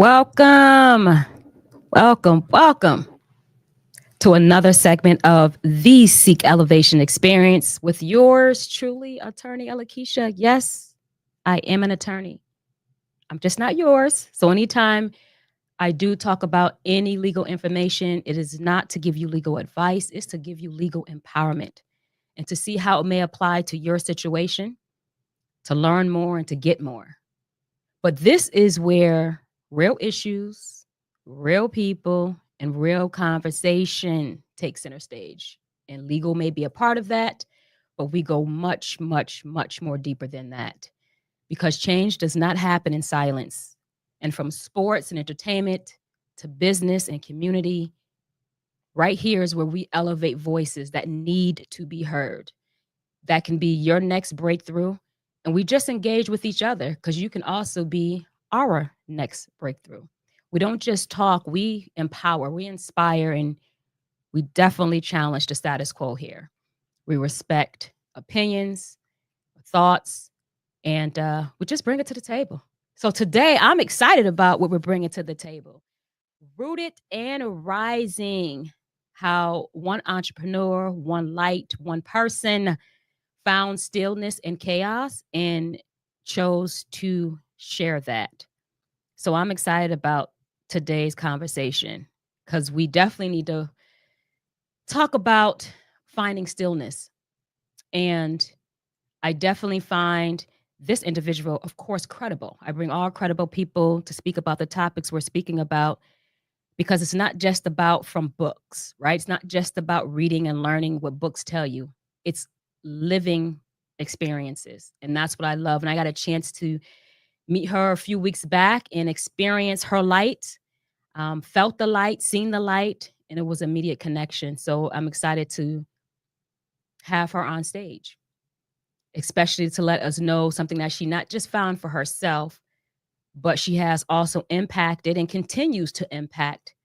Welcome, welcome to another segment of the Seek Elevation Experience with yours truly, Attorney Alakisha. Yes, I am an attorney. I'm just not yours. So anytime I do talk about any legal information, it is not to give you legal advice, it's to give you legal empowerment and to see how it may apply to your situation, to learn more and to get more. But this is where real issues, real people, and real conversation take center stage. And legal may be a part of that, but we go much more deeper than that because change does not happen in silence. And from sports and entertainment to business and community, right here is where we elevate voices that need to be heard. That can be your next breakthrough. And we just engage with each other because you can also be our next breakthrough. We don't just talk, we empower, we inspire, and we definitely challenge the status quo here. We respect opinions, thoughts, and we just bring it to the table. So today, I'm excited about what we're bringing to the table. Rooted and rising, how one entrepreneur, one light, one person found stillness and chaos and chose to share that. So I'm excited about today's conversation because we definitely need to talk about finding stillness. And I definitely find this individual, of course, credible. I bring all credible people to speak about the topics we're speaking about because it's not just about from books, right? It's not just about reading and learning what books tell you. It's living experiences. And that's what I love. And I got a chance to meet her a few weeks back and experience her light, felt the light, seen the light, and it was immediate connection. So I'm excited to have her on stage, especially to let us know something that she not just found for herself, but she has also impacted and continues to impact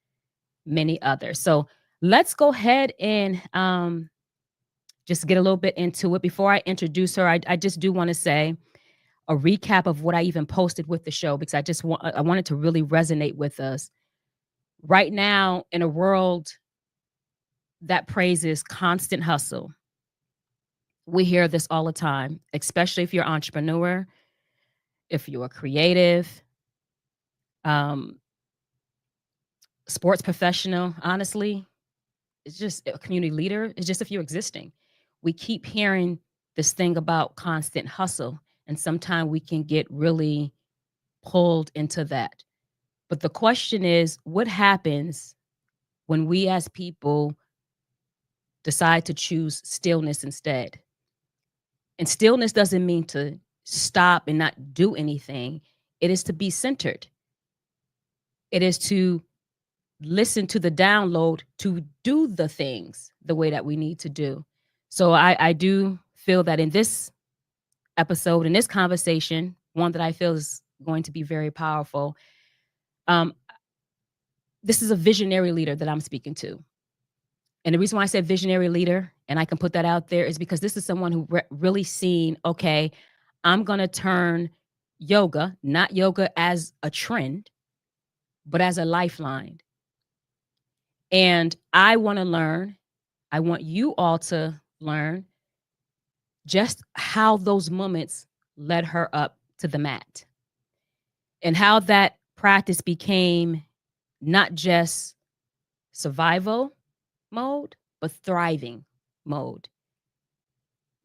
many others. So let's go ahead and just get a little bit into it. Before I introduce her, I just do want to say a recap of what I even posted with the show because I wanted to really resonate with us right now in a world that praises constant hustle. We hear this all the time, especially if you're an entrepreneur, if you're a creative, um, sports professional. Honestly, it's just a community leader. It's just if you're existing. We keep hearing this thing about constant hustle, and sometimes we can get really pulled into that. But the question is, what happens when we as people decide to choose stillness instead? And stillness doesn't mean to stop and not do anything, it is to be centered, it is to listen to the download to do the things the way that we need to do. So I do feel that in this episode, in this conversation, one that I feel is going to be very powerful, um, this is a visionary leader that I'm speaking to. And the reason why I said visionary leader, and I can put that out there, is because this is someone who really seen, okay, I'm going to turn yoga, not yoga as a trend, but as a lifeline. And I want to learn, I want you all to learn just how those moments led her up to the mat and how that practice became not just survival mode, but thriving mode.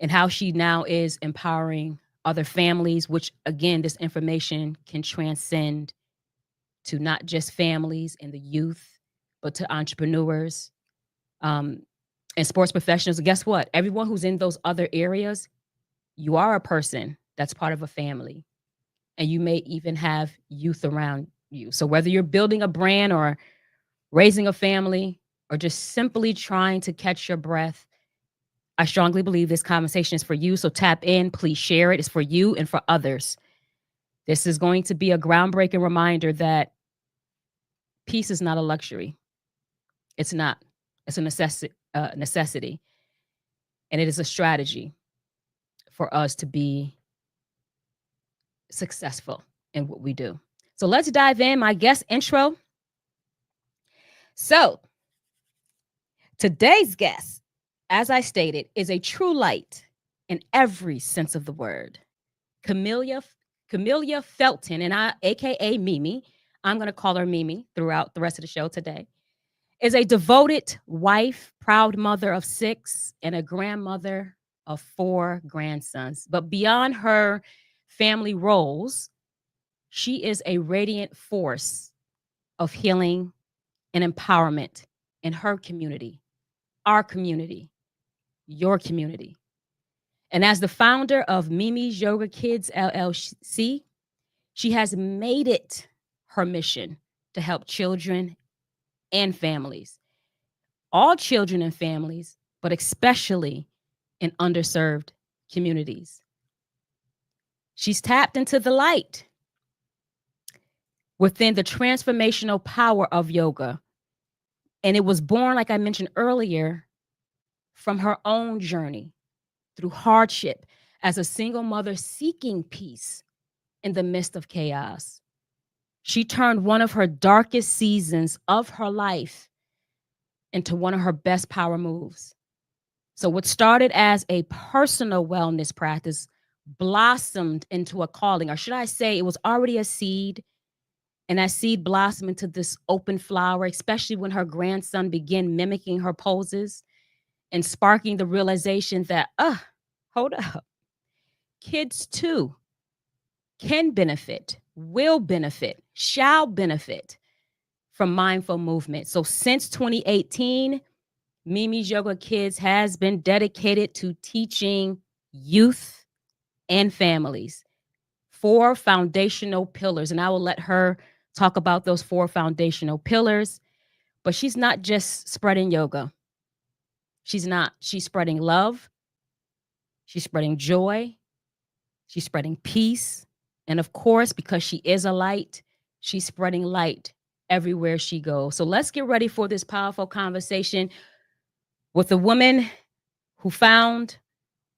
And how she now is empowering other families, which again, this information can transcend to not just families and the youth, but to entrepreneurs um, and sports professionals. And guess what? Everyone who's in those other areas, you are a person that's part of a family. And you may even have youth around you. So whether you're building a brand or raising a family or just simply trying to catch your breath, I strongly believe this conversation is for you. So tap in, please share it. It's for you and for others. This is going to be a groundbreaking reminder that peace is not a luxury. It's not. It's a necessity. And it is a strategy for us to be successful in what we do. So let's dive in. My guest intro. So today's guest, as I stated, is a true light in every sense of the word. Camellia, Camellia Felton, and I, aka Mimi, I'm going to call her Mimi throughout the rest of the show today, is a devoted wife, proud mother of 6, and a grandmother of 4 grandsons. But beyond her family roles, she is a radiant force of healing and empowerment in her community, our community, your community. And as the founder of Mimi's Yoga Kids LLC, she has made it her mission to help children and families, all children and families, but especially in underserved communities. She's tapped into the light within the transformational power of yoga. And it was born, like I mentioned earlier, from her own journey through hardship as a single mother seeking peace in the midst of chaos. She turned one of her darkest seasons of her life into one of her best power moves. So, what started as a personal wellness practice blossomed into a calling, or should I say, it was already a seed. And that seed blossomed into this open flower, especially when her grandson began mimicking her poses and sparking the realization that, hold up, kids too can benefit, will benefit, shall benefit from mindful movement. So since 2018, Mimi's Yoga Kids has been dedicated to teaching youth and families 4 foundational pillars. And I will let her talk about those 4 foundational pillars. But she's not just spreading yoga. She's not. She's spreading love. She's spreading joy. She's spreading peace. And of course, because she is a light, she's spreading light everywhere she goes. So let's get ready for this powerful conversation with a woman who found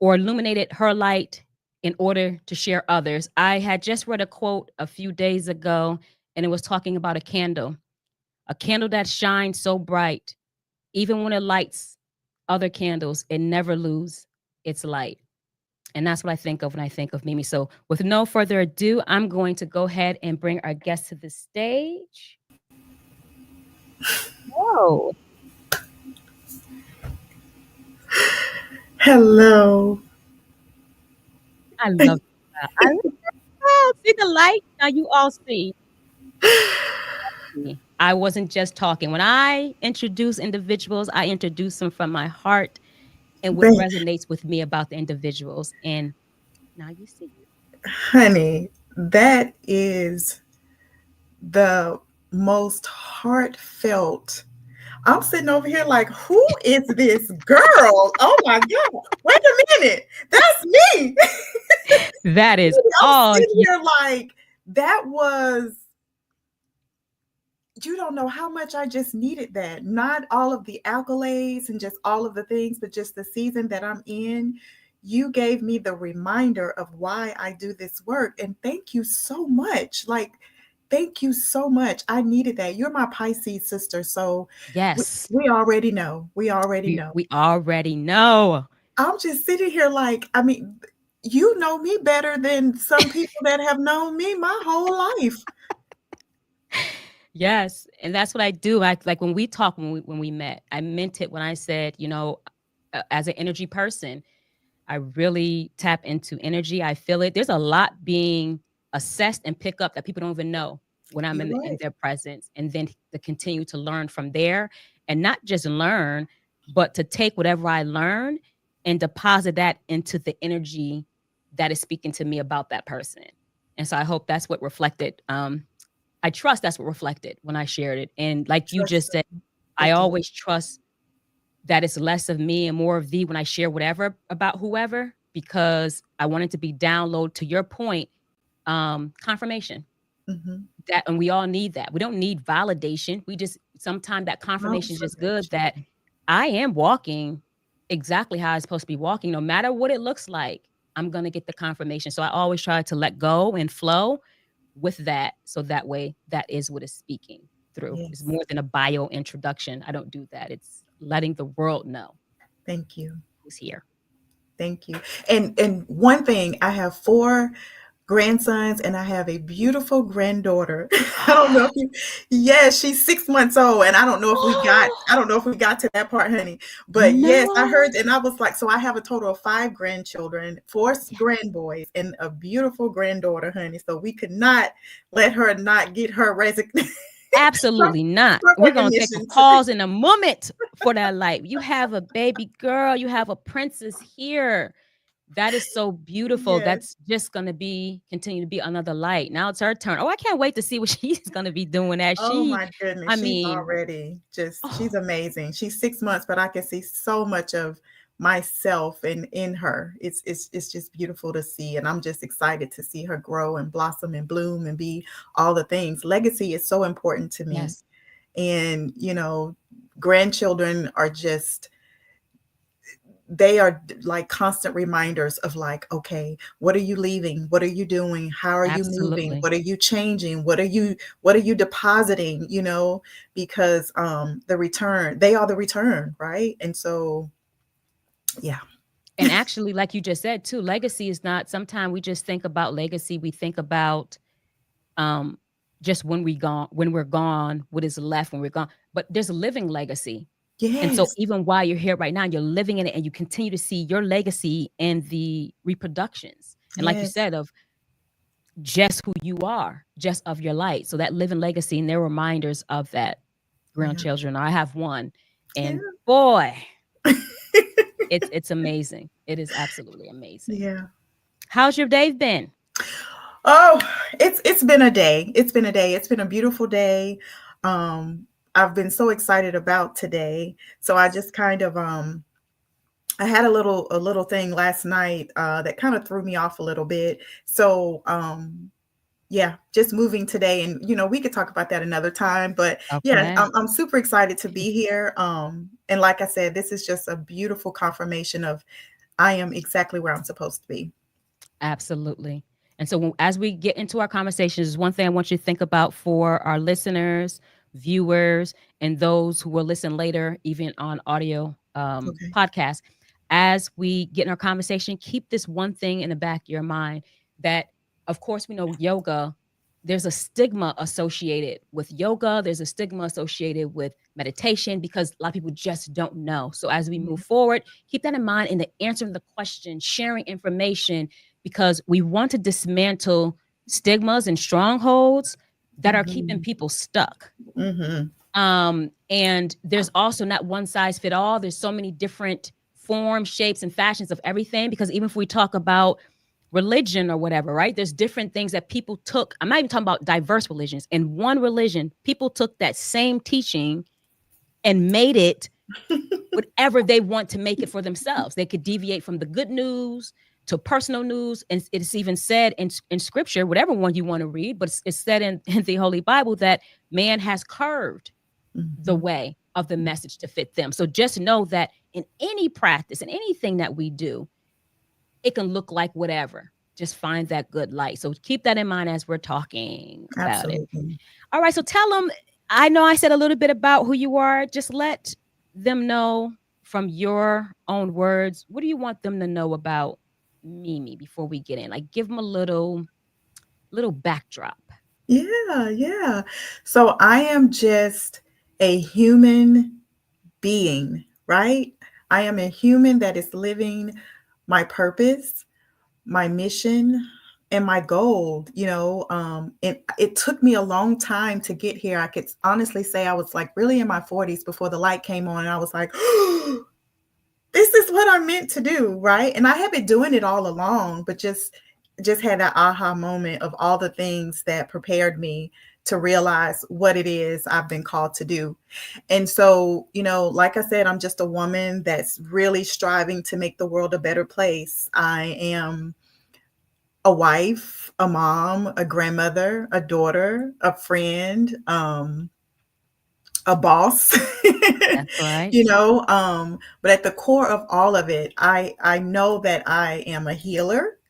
or illuminated her light in order to share others. I had just read a quote a few days ago, and it was talking about a candle that shines so bright, even when it lights other candles, it never loses its light. And that's what I think of when I think of Mimi. So with no further ado, I'm going to go ahead and bring our guest to the stage. Whoa. Hello. I love that. See the light? Now you all see. I wasn't just talking. When I introduce individuals, I introduce them from my heart and what resonates with me about the individuals. And now you see. Honey, that is the most heartfelt. I'm sitting over here like, who is this girl? Oh my God. Wait a minute. That's me. That is I'm all. sitting here like, that was, you don't know how much I just needed that. Not all of the accolades and just all of the things, but just the season that I'm in. You gave me the reminder of why I do this work. And thank you so much. Like, thank you so much. I needed that. You're my Pisces sister. So Yes. we already know. We already know. We already know. I'm just sitting here like, I mean, you know me better than some people that have known me my whole life. Yes, and that's what I do. I like when we talk when we met. I meant it when I said, as an energy person, I really tap into energy. I feel it. There's a lot being assessed and pick up that people don't even know when I'm You're in right. their presence, and then to continue to learn from there, and not just learn, but to take whatever I learn and deposit that into the energy that is speaking to me about that person. And so I hope that's what reflected. I trust that's what reflected when I shared it. And like you just Trust said, I it did. always trust that it's less of me and more of thee when I share whatever about whoever, because I want it to be download to your point, confirmation. Mhm. That, and we all need that. We don't need validation. We just sometimes that confirmation is just good that Confirmation. I am walking exactly how I'm supposed to be walking, no matter what it looks like. I'm gonna get the confirmation. So I always try to let go and flow with that. So that way, that is what is speaking through. It's Yes. more than a bio introduction. I don't do that. It's letting the world know Thank you. who's here. Thank you. And one thing, I have four grandsons and I have a beautiful granddaughter. I don't know if you, yes, she's 6 months old. And I don't know if we got to that part, honey. But yes, I No. heard, and I was like, so I have a total of five grandchildren, four Yeah, grandboys, and a beautiful granddaughter, honey. So we could not let her not get her absolutely not. We're going to take a recognition. pause in a moment for that light. You have a baby girl, you have a princess here. That is so beautiful. Yes. That's just going to continue to be another light. Now it's her turn. Oh, I can't wait to see what she's going to be doing as Oh she, my goodness, I she's mean, already just, oh, she's amazing. She's 6 months, but I can see so much of myself and in her. It's just beautiful to see, and I'm just excited to see her grow and blossom and bloom and be all the things. Legacy is so important to me, yes, and grandchildren are just, they are like constant reminders of like, okay, what are you leaving, what are you doing, how are you moving, absolutely. what are you changing, what are you depositing, because the return, they are the return, right? And so yeah. And actually, like you just said too, legacy is not, sometimes we just think about legacy, we think about um just when we're gone, what is left when we're gone. But there's a living legacy. And so Yes. even while you're here right now, you're living in it and you continue to see your legacy in the reproductions. And like you Yes. said, of just who you are, just of your light. So that living legacy, and they're reminders of that. Yeah. Grandchildren, I have one, Yeah. and boy, it's amazing. It is absolutely amazing. Yeah. How's your day been? Oh, it's been a day. It's been a day. It's been a beautiful day. I've been so excited about today. So I just kind of I had a little thing last night that kind of threw me off a little bit. So yeah, just moving today, and we could talk about that another time. But yeah, Okay. I'm super excited to be here. And like I said, this is just a beautiful confirmation of I am exactly where I'm supposed to be. Absolutely. And so as we get into our conversations, one thing I want you to think about for our listeners, viewers, and those who will listen later, even on audio Okay. podcast, as we get in our conversation, keep this one thing in the back of your mind that, of course, we know yoga, there's a stigma associated with yoga. There's a stigma associated with meditation because a lot of people just don't know. So as we move Mhm. forward, keep that in mind in the answering the question, sharing information, because we want to dismantle stigmas and strongholds that are keeping Mhm. people stuck. Mhm. And there's also not one size fit all. There's so many different forms, shapes, and fashions of everything. Because even if we talk about religion or whatever, right? There's different things that people took. I'm not even talking about diverse religions. In one religion, people took that same teaching and made it whatever they want to make it for themselves. They could deviate from the good news to personal news. And it's even said in scripture, whatever one you want to read, but it's said in the Holy Bible that man has curved the Mhm. way of the message to fit them. So just know that in any practice and anything that we do, it can look like whatever. Just find that good light. So keep that in mind as we're talking about it. Absolutely. All right. So tell them, I know I said a little bit about who you are. Just let them know from your own words. What do you want them to know about Mimi before we get in? Like give them a little backdrop. Yeah, yeah. So I am just a human being, right? I am a human that is living my purpose, my mission, and my goal. It took me a long time to get here. I could honestly say I was like really in my 40s before the light came on, and I was like, this is what I'm meant to do, right? And I have been doing it all along, but just had that aha moment of all the things that prepared me to realize what it is I've been called to do. And so, like I said, I'm just a woman that's really striving to make the world a better place. I am a wife, a mom, a grandmother, a daughter, a friend, a boss. That's right. But at the core of all of it, I know that I am a healer,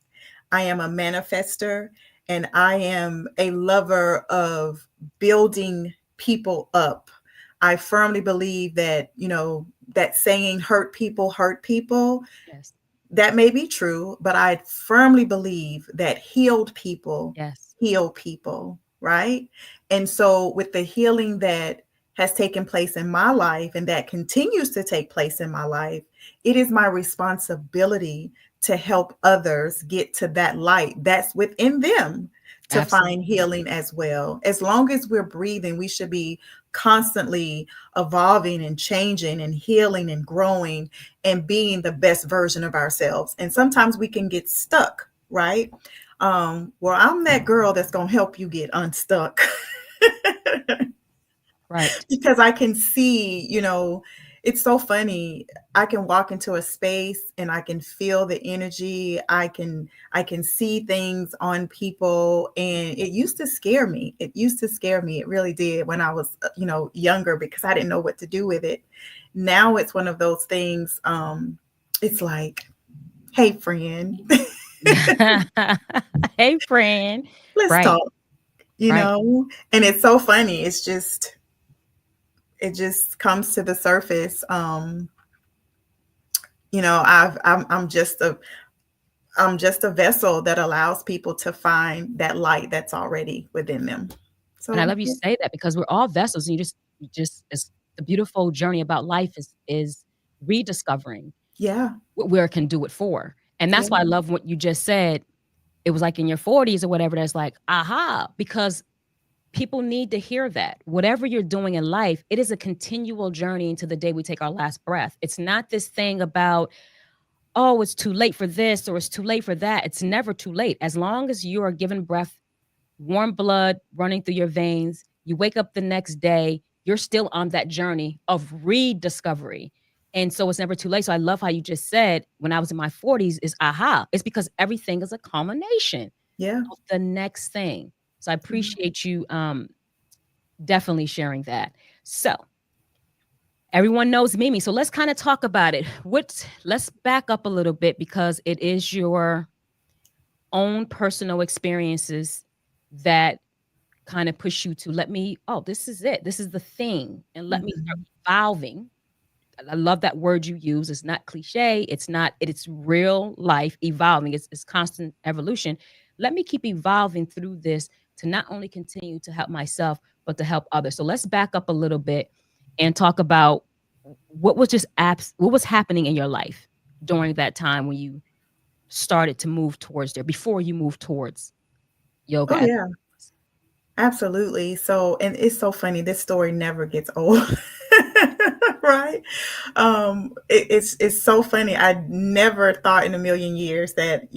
I am a manifester, and I am a lover of building people up. I firmly believe that, that saying hurt people, Yes. that may be true, but I firmly believe that healed people Yes. heal people, right? And so, with the healing that has taken place in my life and that continues to take place in my life, it is my responsibility to help others get to that light that's within them to find Absolutely. healing as well. As long as we're breathing, we should be constantly evolving and changing and healing and growing and being the best version of ourselves. And sometimes we can get stuck, right? Well, I'm that girl that's going to help you get unstuck. Right. Because I can see, it's so funny. I can walk into a space and I can feel the energy. I can see things on people, and it used to scare me. It used to scare me. It really did when I was, younger, because I didn't know what to do with it. Now it's one of those things. It's like, hey, friend, Hey, friend. let's Right. talk, Right. and it's so funny. It just comes to the surface. I'm just a vessel that allows people to find that light that's already within them. And I So love you say that because we're all vessels, and you just it's the beautiful journey about life is rediscovering yeah, what where it can do it for. And yeah, that's why I love what you just said. It was like in your 40s or whatever, that's like, aha, because people need to hear that. Whatever you're doing in life, it is a continual journey into the day we take our last breath. It's not this thing about, oh, it's too late for this or it's too late for that. It's never too late. As long as you are given breath, warm blood running through your veins, you wake up the next day, you're still on that journey of rediscovery. And so it's never too late. So I love how you just said, when I was in my 40s, is aha. It's because everything is a culmination yeah. of the next thing. So I appreciate you definitely sharing that. So everyone knows Mimi. So let's kind of talk about it. Let's back up a little bit because it is your own personal experiences that kind of push you to this is it. This is the thing. And let me start Mhm. evolving. I love that word you use. It's not cliche. It's real life evolving. It's constant evolution. Let me keep evolving through this to not only continue to help myself, but to help others. So let's back up a little bit and talk about what was happening in your life during that time when you started to move towards there, before you moved towards yoga Oh as yeah, absolutely. So, and it's so funny. This story never gets old, right? It's so funny. I never thought in a million years that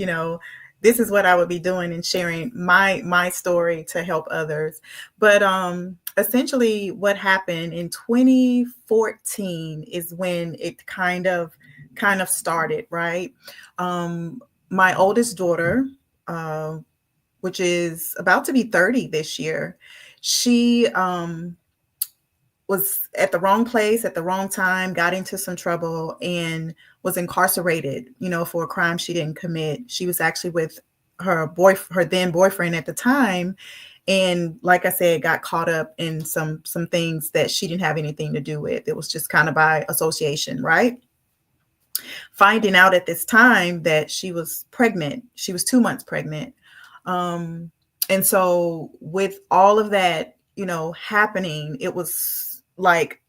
this is what I would be doing and sharing my story to help others. But essentially, what happened in 2014 is when it kind of started, right? My oldest daughter. Uh, which is about to be 30 this year, she was at the wrong place at the wrong time, got into some trouble, and was incarcerated, for a crime she didn't commit. She was actually with her then boyfriend at the time, and like I said, got caught up in some things that she didn't have anything to do with. It was just kind of by association, right? Finding out at this time that she was pregnant. She was 2 months pregnant. Um, and so with all of that, happening, it was like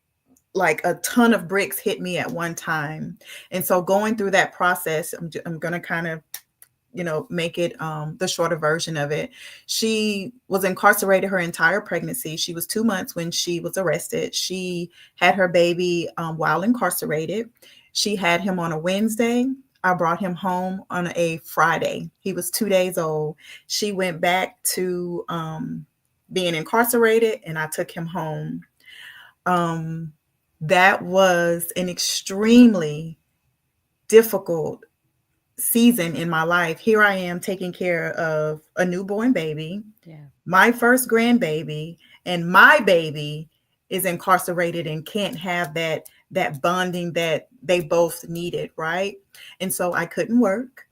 a ton of bricks hit me at one time. And so going through that process, I'm going to kind of make it the shorter version of it. She was incarcerated her entire pregnancy. She was 2 months when she was arrested. She had her baby while incarcerated. She had him on a Wednesday. I brought him home on a Friday. He was 2 days old. She went back to being incarcerated, and I took him home. Um, that was an extremely difficult season in my life. Here I am taking care of a newborn baby, yeah. my first grandbaby, and my baby is incarcerated and can't have that bonding that they both needed, right? And so I couldn't work.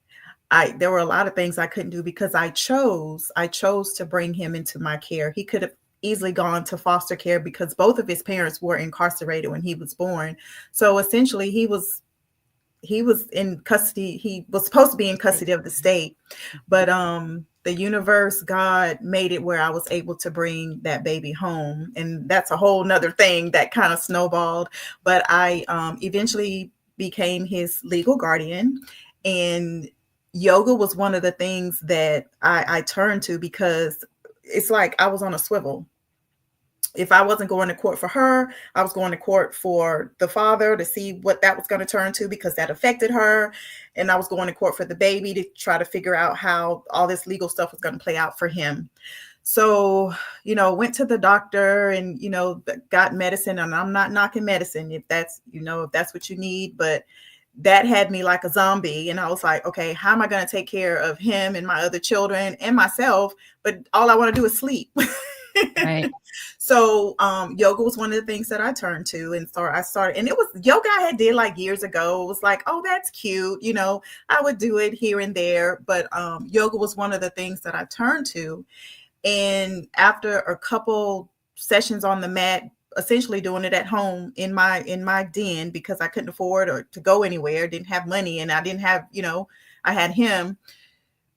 there were a lot of things I couldn't do because I chose to bring him into my care. He could have easily gone to foster care because both of his parents were incarcerated when he was born. So essentially he was in custody. He was supposed to be in custody of the state, but the universe, God made it where I was able to bring that baby home. And that's a whole nother thing that kind of snowballed. But I eventually became his legal guardian, and yoga was one of the things that I turned to because it's like I was on a swivel. If I wasn't going to court for her, I was going to court for the father to see what that was going to turn to because that affected her. And I was going to court for the baby to try to figure out how all this legal stuff was going to play out for him. So, went to the doctor and, got medicine, and I'm not knocking medicine if that's what you need, but that had me like a zombie. And I was like, okay, how am I going to take care of him and my other children and myself? But all I want to do is sleep. Right. So yoga was one of the things that I turned to, and so I started, and it was yoga I had did like years ago. It was like, oh, that's cute. I would do it here and there, but yoga was one of the things that I turned to. And after a couple sessions on the mat, essentially doing it at home in my den because I couldn't afford or to go anywhere, didn't have money, and I didn't have, I had him.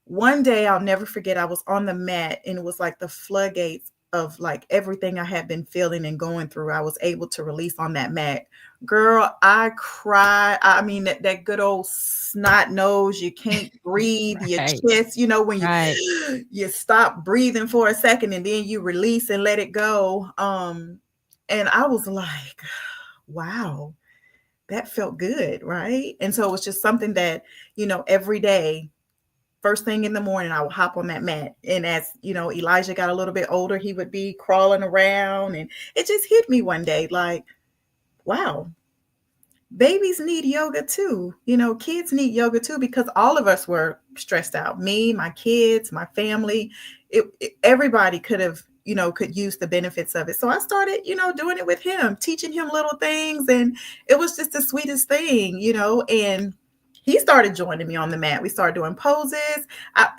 One day I'll never forget, I was on the mat and it was like the floodgates of like everything I had been feeling and going through, I was able to release on that mat. Girl, I cried. I mean, that good old snot nose, you can't breathe, your Right. chest, when Right. you stop breathing for a second and then you release and let it go. And I was like, wow, that felt good, right? And so it was just something that, every day, first thing in the morning, I would hop on that mat. And as, Elijah got a little bit older, he would be crawling around. And it just hit me one day like, wow, babies need yoga too. Kids need yoga too, because all of us were stressed out. Me, my kids, my family, everybody could use the benefits of it. So I started, doing it with him, teaching him little things. And it was just the sweetest thing, and he started joining me on the mat. We started doing poses.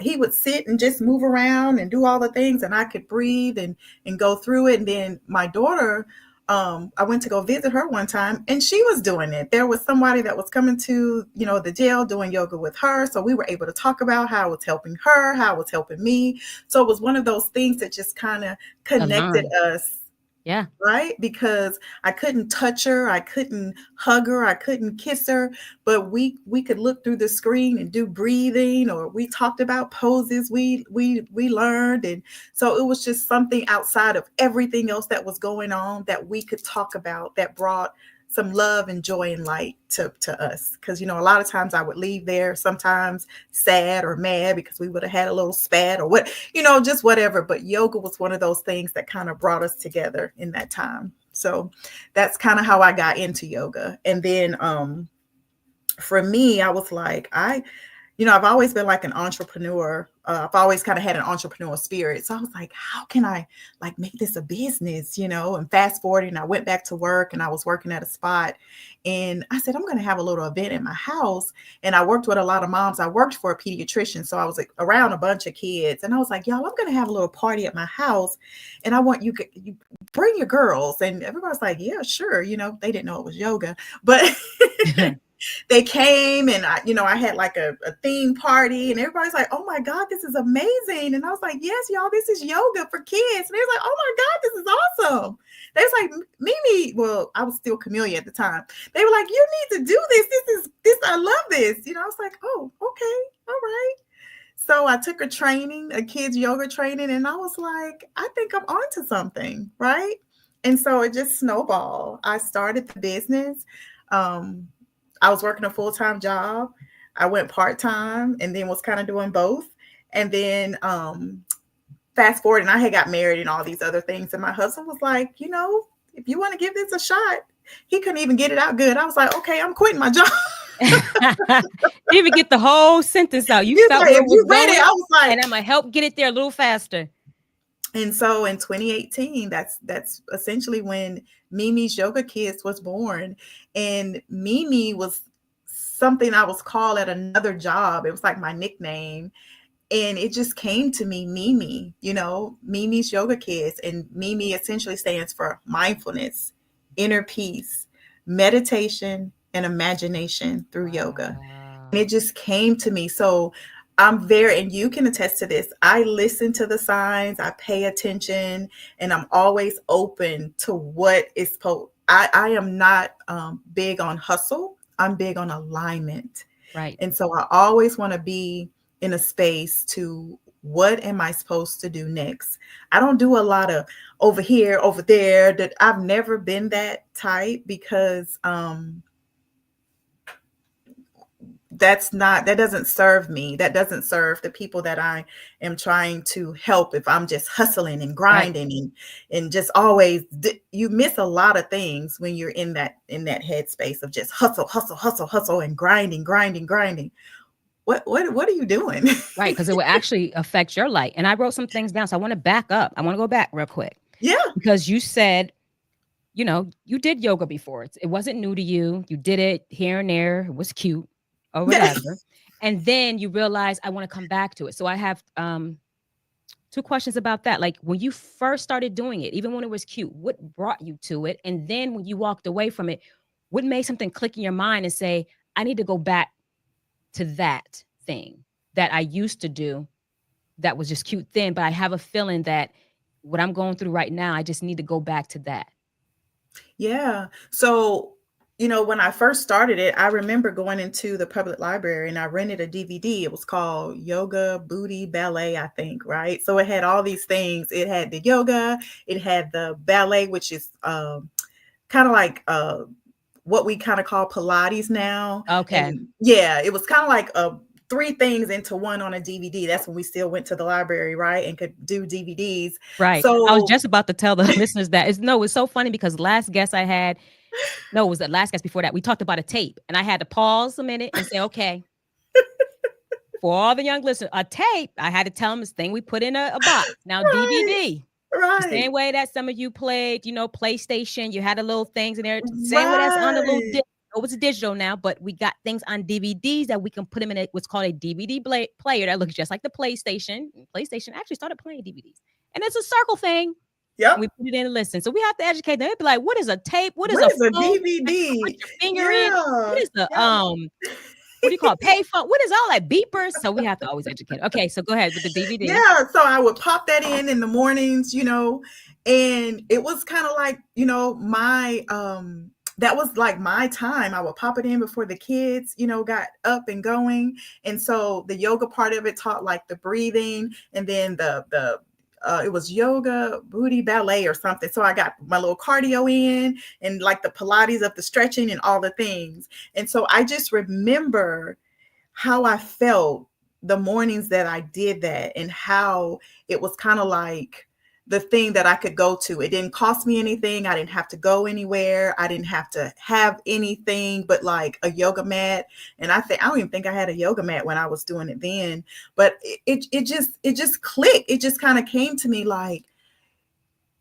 He would sit and just move around and do all the things, and I could breathe and go through it. And then my daughter, I went to go visit her one time, and she was doing it. There was somebody that was coming to, the jail doing yoga with her. So we were able to talk about how it was helping her, how it was helping me. So it was one of those things that just kind of connected us. Yeah. Right? Because I couldn't touch her, I couldn't hug her, I couldn't kiss her, but we could look through the screen and do breathing, or we talked about poses we learned. And so it was just something outside of everything else that was going on that we could talk about, that brought some love and joy and light to us. Because, a lot of times I would leave there sometimes sad or mad because we would have had a little spat or what, just whatever. But yoga was one of those things that kind of brought us together in that time. So that's kind of how I got into yoga. And then for me, I was like, I've always been like an entrepreneur. I've always kind of had an entrepreneurial spirit. So I was like, how can I like make this a business, and fast forwarding, I went back to work and I was working at a spot, and I said, I'm going to have a little event in my house. And I worked with a lot of moms. I worked for a pediatrician. So I was like around a bunch of kids, and I was like, y'all, I'm going to have a little party at my house. And I want you bring your girls. And everybody's like, yeah, sure. They didn't know it was yoga, but they came, and I had like a theme party, and everybody's like, oh my God, this is amazing. And I was like, yes, y'all, this is yoga for kids. And they was like, oh my God, this is awesome. They was like, Mimi, well, I was still Camellia at the time. They were like, you need to do this. I love this. I was like, oh, okay. All right. So I took a kids yoga training, and I was like, I think I'm onto something. Right. And so it just snowballed. I started the business. I was working a full-time job. I went part-time and then was kind of doing both. And then fast forward, and I had got married and all these other things. And my husband was like, if you want to give this a shot, he couldn't even get it out good. I was like, okay, I'm quitting my job. Didn't even get the whole sentence out. You felt like, where if you read it, I was like, and I'm gonna help get it there a little faster. And so in 2018, that's essentially when Mimi's Yoga Kids was born. And Mimi was something I was called at another job. It was like my nickname. And it just came to me, Mimi, Mimi's Yoga Kids. And Mimi essentially stands for mindfulness, inner peace, meditation, and imagination through yoga. And it Wow. just came to me. So and you can attest to this, I listen to the signs, I pay attention, and I'm always open to what is I am not big on hustle. I'm big on alignment. Right. And so I always want to be in a space to what am I supposed to do next? I don't do a lot of over here, over there. That I've never been that type because that doesn't serve me. That doesn't serve the people that I am trying to help. If I'm just hustling and Right. grinding and just always, you miss a lot of things when you're in that headspace of just hustle, hustle, hustle, hustle, and grinding, grinding, grinding. What are you doing? Right. Because it will actually affect your light. And I wrote some things down. So I want to back up. I want to go back real quick Yeah. because you said, you did yoga before. It wasn't new to you. You did it here and there. It was cute or whatever. And then you realize I want to come back to it. So I have two questions about that. Like when you first started doing it, even when it was cute, what brought you to it? And then when you walked away from it, what made something click in your mind and say, I need to go back to that thing that I used to do that was just cute then, but I have a feeling that what I'm going through right now, I just need to go back to that. Yeah. So, when I first started it, I remember going into the public library and I rented a DVD. It was called Yoga, Booty, Ballet, I think, right? So it had all these things. It had the yoga, it had the ballet, which is kind of like what we kind of call Pilates now. Okay. And yeah, it was kind of like three things into one on a DVD. That's when we still went to the library, right? And could do DVDs. Right. I was So just about to tell the listeners that it's so funny because last guest I had, no, it was the last guest before that. We talked about a tape and I had to pause a minute and say, okay, for all the young listeners, a tape, I had to tell them this thing we put in a box. Now, right, DVD, the right, same way that some of you played, PlayStation, you had the little things in there, same way that's on the little right. disc. Oh, it's digital now, but we got things on DVDs that we can put them in what's called a DVD player that looks just like the PlayStation. PlayStation actually started playing DVDs. And it's a circle thing. And we Yep. put it in and listen. So we have to educate them. They'd be like, what is a tape? What is What a is a phone that you can put DVD? your finger in? What Yeah. is the Yeah. what do you call it? Pay phone? What is all that beepers? So we have to always educate. Okay, so go ahead with the DVD. Yeah. So I would pop that in the mornings, and it was kind of like, my that was like my time. I would pop it in before the kids, got up and going. And so the yoga part of it taught like the breathing, and then the it was yoga, booty, ballet or something. So I got my little cardio in and like the Pilates of the stretching and all the things. And so I just remember how I felt the mornings that I did that and how it was kind of like the thing that I could go to. It didn't cost me anything. I didn't have to go anywhere. I didn't have to have anything but like a yoga mat. And I don't even think I had a yoga mat when I was doing it then, but it just clicked. It just kind of came to me like,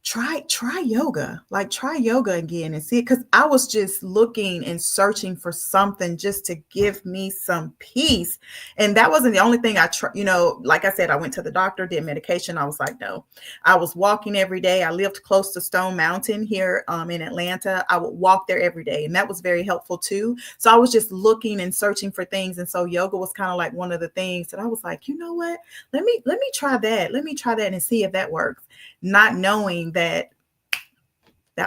try yoga, like try yoga again and see it. Cause I was just looking and searching for something just to give me some peace. And that wasn't the only thing I tried. Like I said, I went to the doctor, did medication. I was like, no. I was walking every day. I lived close to Stone Mountain here in Atlanta. I would walk there every day. And that was very helpful too. So I was just looking and searching for things. And so yoga was kind of like one of the things that I was like, you know what? Let me try that. Let me try that and see if that works. Not knowing that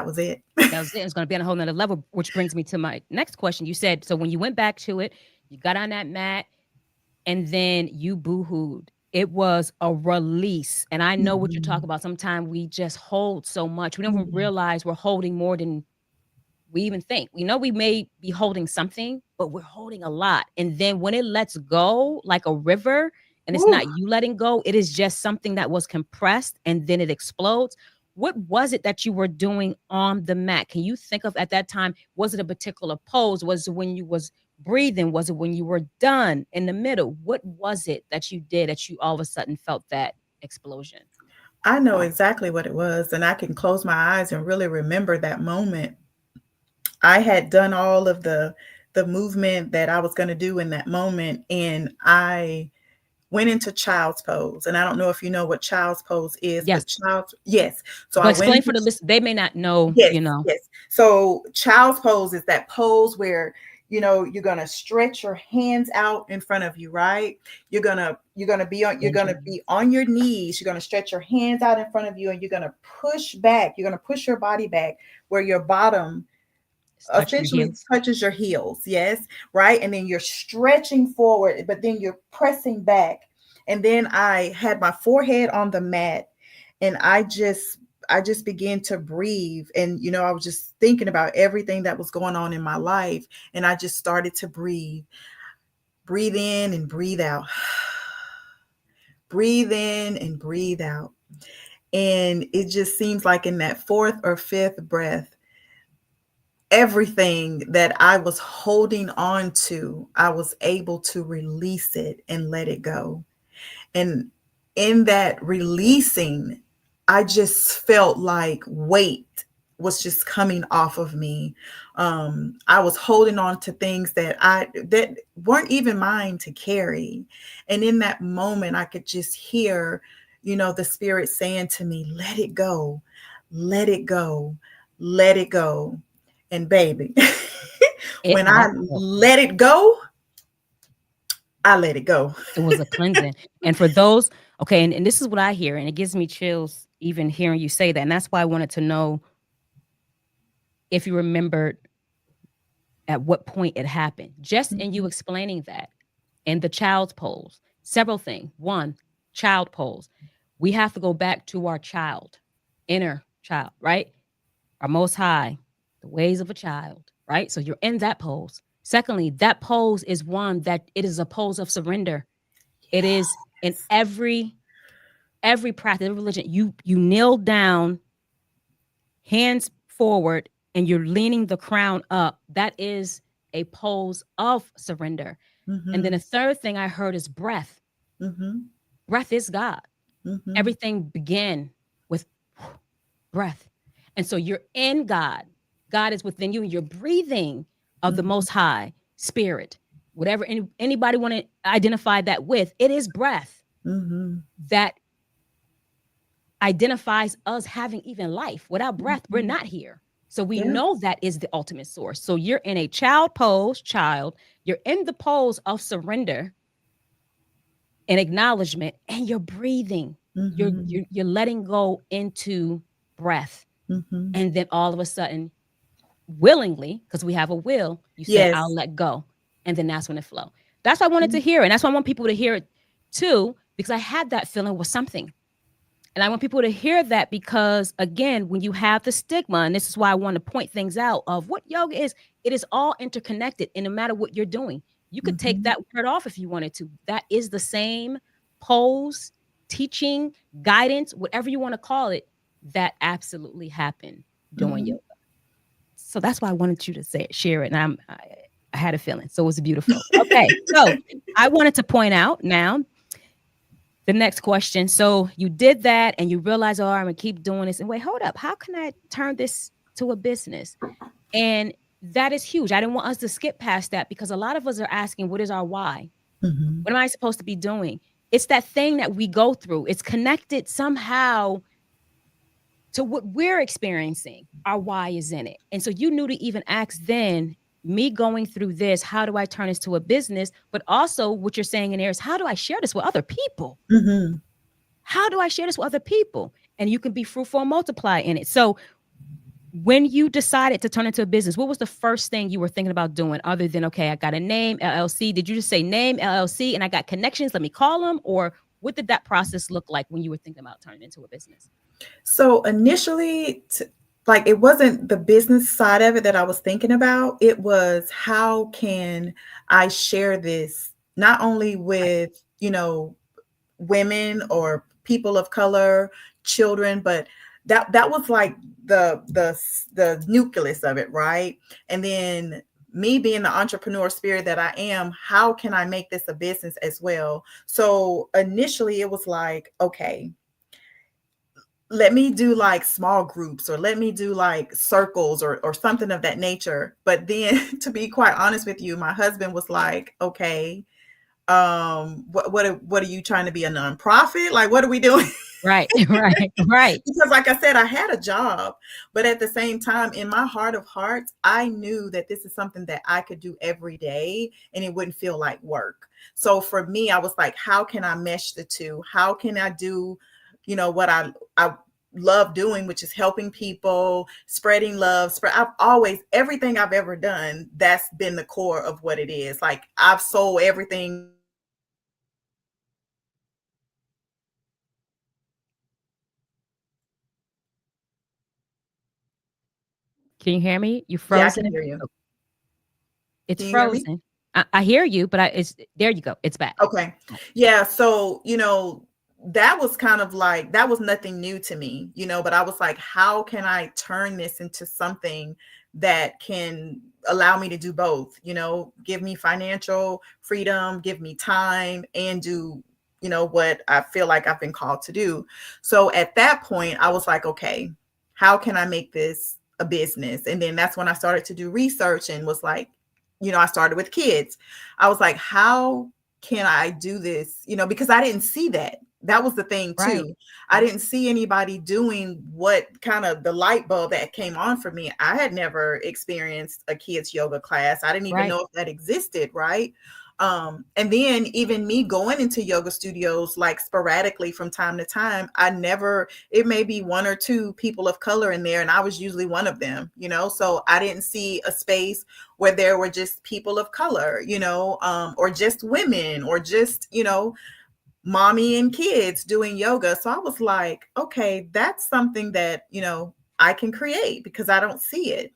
was it. That was it. It's going to be on a whole nother level, which brings me to my next question. You said, so when you went back to it, you got on that mat and then you boo-hooed. It was a release. And I know what you're talking about. Sometimes we just hold so much. We don't even realize we're holding more than we even think. We know we may be holding something, but we're holding a lot. And then when it lets go like a river, and it's not you letting go, it is just something that was compressed and then it explodes. What was it that you were doing on the mat? Can you think of at that time, was it a particular pose? Was it when you was breathing? Was it when you were done in the middle? What was it that you did that you all of a sudden felt that explosion? I know exactly what it was, and I can close my eyes and really remember that moment. I had done all of the the movement that I was going to do in that moment. And I went into child's pose. And I don't know if you know what child's pose is, Yes. but yes. So But I went explain for into the list. They may not know, yes, you know. yes. So child's pose is that pose where you're gonna stretch your hands out in front of you, right? You're gonna be on your knees. You're gonna stretch your hands out in front of you, and you're gonna push back. You're gonna push your body back where your bottom Just touch your essentially heels. touches your heels. Yes, right. And then you're stretching forward, but then you're pressing back. And then I had my forehead on the mat, and I just began to breathe. And I was just thinking about everything that was going on in my life, and I just started to breathe in and breathe out, breathe in and breathe out. And it just seems like in that fourth or fifth breath, everything that I was holding on to, I was able to release it and let it go. And in that releasing, I just felt like weight was just coming off of me. I was holding on to things that weren't even mine to carry. And in that moment, I could just hear, the spirit saying to me, let it go, let it go, let it go. And baby, It when I let go. let it go, I let it go. It was a cleansing. And for those, okay, and this is what I hear, and it gives me chills even hearing you say that. And that's why I wanted to know if you remembered at what point it happened. Just in you explaining that and the child's pose, several things. One, child pose. We have to go back to our child, inner child, right? Our most high, the ways of a child, right? So you're in that pose. Secondly, that pose is one that it is a pose of surrender. It is in every practice, every religion. You kneel down, hands forward, and you're leaning the crown up. That is a pose of surrender. And then Mm-hmm. a third thing I heard is breath. Mm-hmm. Breath is God. Mm-hmm. Everything began with breath. And so you're in God. God is within you, and you're breathing of the Mm-hmm. most high spirit. Whatever anybody want to identify that with, it is breath Mm-hmm. that identifies us having even life. Without breath, we're Mm-hmm. not here. So we Yeah. know that is the ultimate source. So you're in a child pose, child. You're in the pose of surrender and acknowledgement, and you're breathing. You're Mm-hmm. you're, you're letting go into breath, Mm-hmm. and then all of a sudden, willingly, because we have a will, you say, "I'll Yes. let go," and then that's when it flow. That's why I wanted Yeah. to hear it, and that's why I want people to hear it too, because I had that feeling with something. And I want people to hear that because, again, when you have the stigma, and this is why I want to point things out of what yoga is, it is all interconnected. And no matter what you're doing, you could take Mm-hmm. that word off if you wanted to. That is the same pose, teaching, guidance, whatever you want to call it, that absolutely happened doing Mm-hmm. yoga. So that's why I wanted you to say it, share it. And I had a feeling. So it was beautiful. Okay. So I wanted to point out now the next question. So you did that and you realize, oh, I'm gonna keep doing this. And wait, hold up. How can I turn this to a business? And that is huge. I didn't want us to skip past that because a lot of us are asking, what is our why? Mm-hmm. What am I supposed to be doing? It's that thing that we go through. It's connected somehow to what we're experiencing. Our why is in it. And so you knew to even ask then, me going through this, how do I turn this to a business? But also what you're saying in there is, how do I share this with other people? Mm-hmm. How do I share this with other people? And you can be fruitful and multiply in it. So when you decided to turn into a business, what was the first thing you were thinking about doing other than, okay, I got a name, LLC? Did you just say name, LLC, and I got connections, let me call them? Or what did that process look like when you were thinking about turning into a business? So initially, like it wasn't the business side of it that I was thinking about. It was how can I share this not only Right. with, women or people of color, children, but that was like the nucleus of it, right? And then me being the entrepreneur spirit that I am, how can I make this a business as well? So initially it was like, okay, let me do like small groups, or let me do like circles, or something of that nature. But then to be quite honest with you, my husband was like, okay, what are you trying to be, a nonprofit? Like, what are we doing? Right, right, right, Because like I said, I had a job, but at the same time, in my heart of hearts, I knew that this is something that I could do every day and it wouldn't feel like work. So for me, I was like, how can I mesh the two? How can I do, what I love doing, which is helping people, spreading love. I've always, everything I've ever done, that's been the core of what it is. Like, I've sold everything from clothes to shoes to candles to can you hear me? You yeah, I can frozen. hear you. It's Can you hear me? frozen. I hear you, but it's there. You go. It's back. Okay. Yeah. So, that was kind of like, that was nothing new to me, but I was like, how can I turn this into something that can allow me to do both, give me financial freedom, give me time, and do, what I feel like I've been called to do. So at that point, I was like, okay, how can I make this a business? And then that's when I started to do research and was like, I started with kids. I was like, how can I do this? Because I didn't see that. That was the thing Right, too. I didn't see anybody doing what kind of the light bulb that came on for me. I had never experienced a kids yoga class. I didn't even right, know if that existed, right? And then even me going into yoga studios like sporadically from time to time, it may be one or two people of color in there, and I was usually one of them, so I didn't see a space where there were just people of color, or just women, or just, mommy and kids doing yoga. So I was like, okay, that's something that, I can create because I don't see it.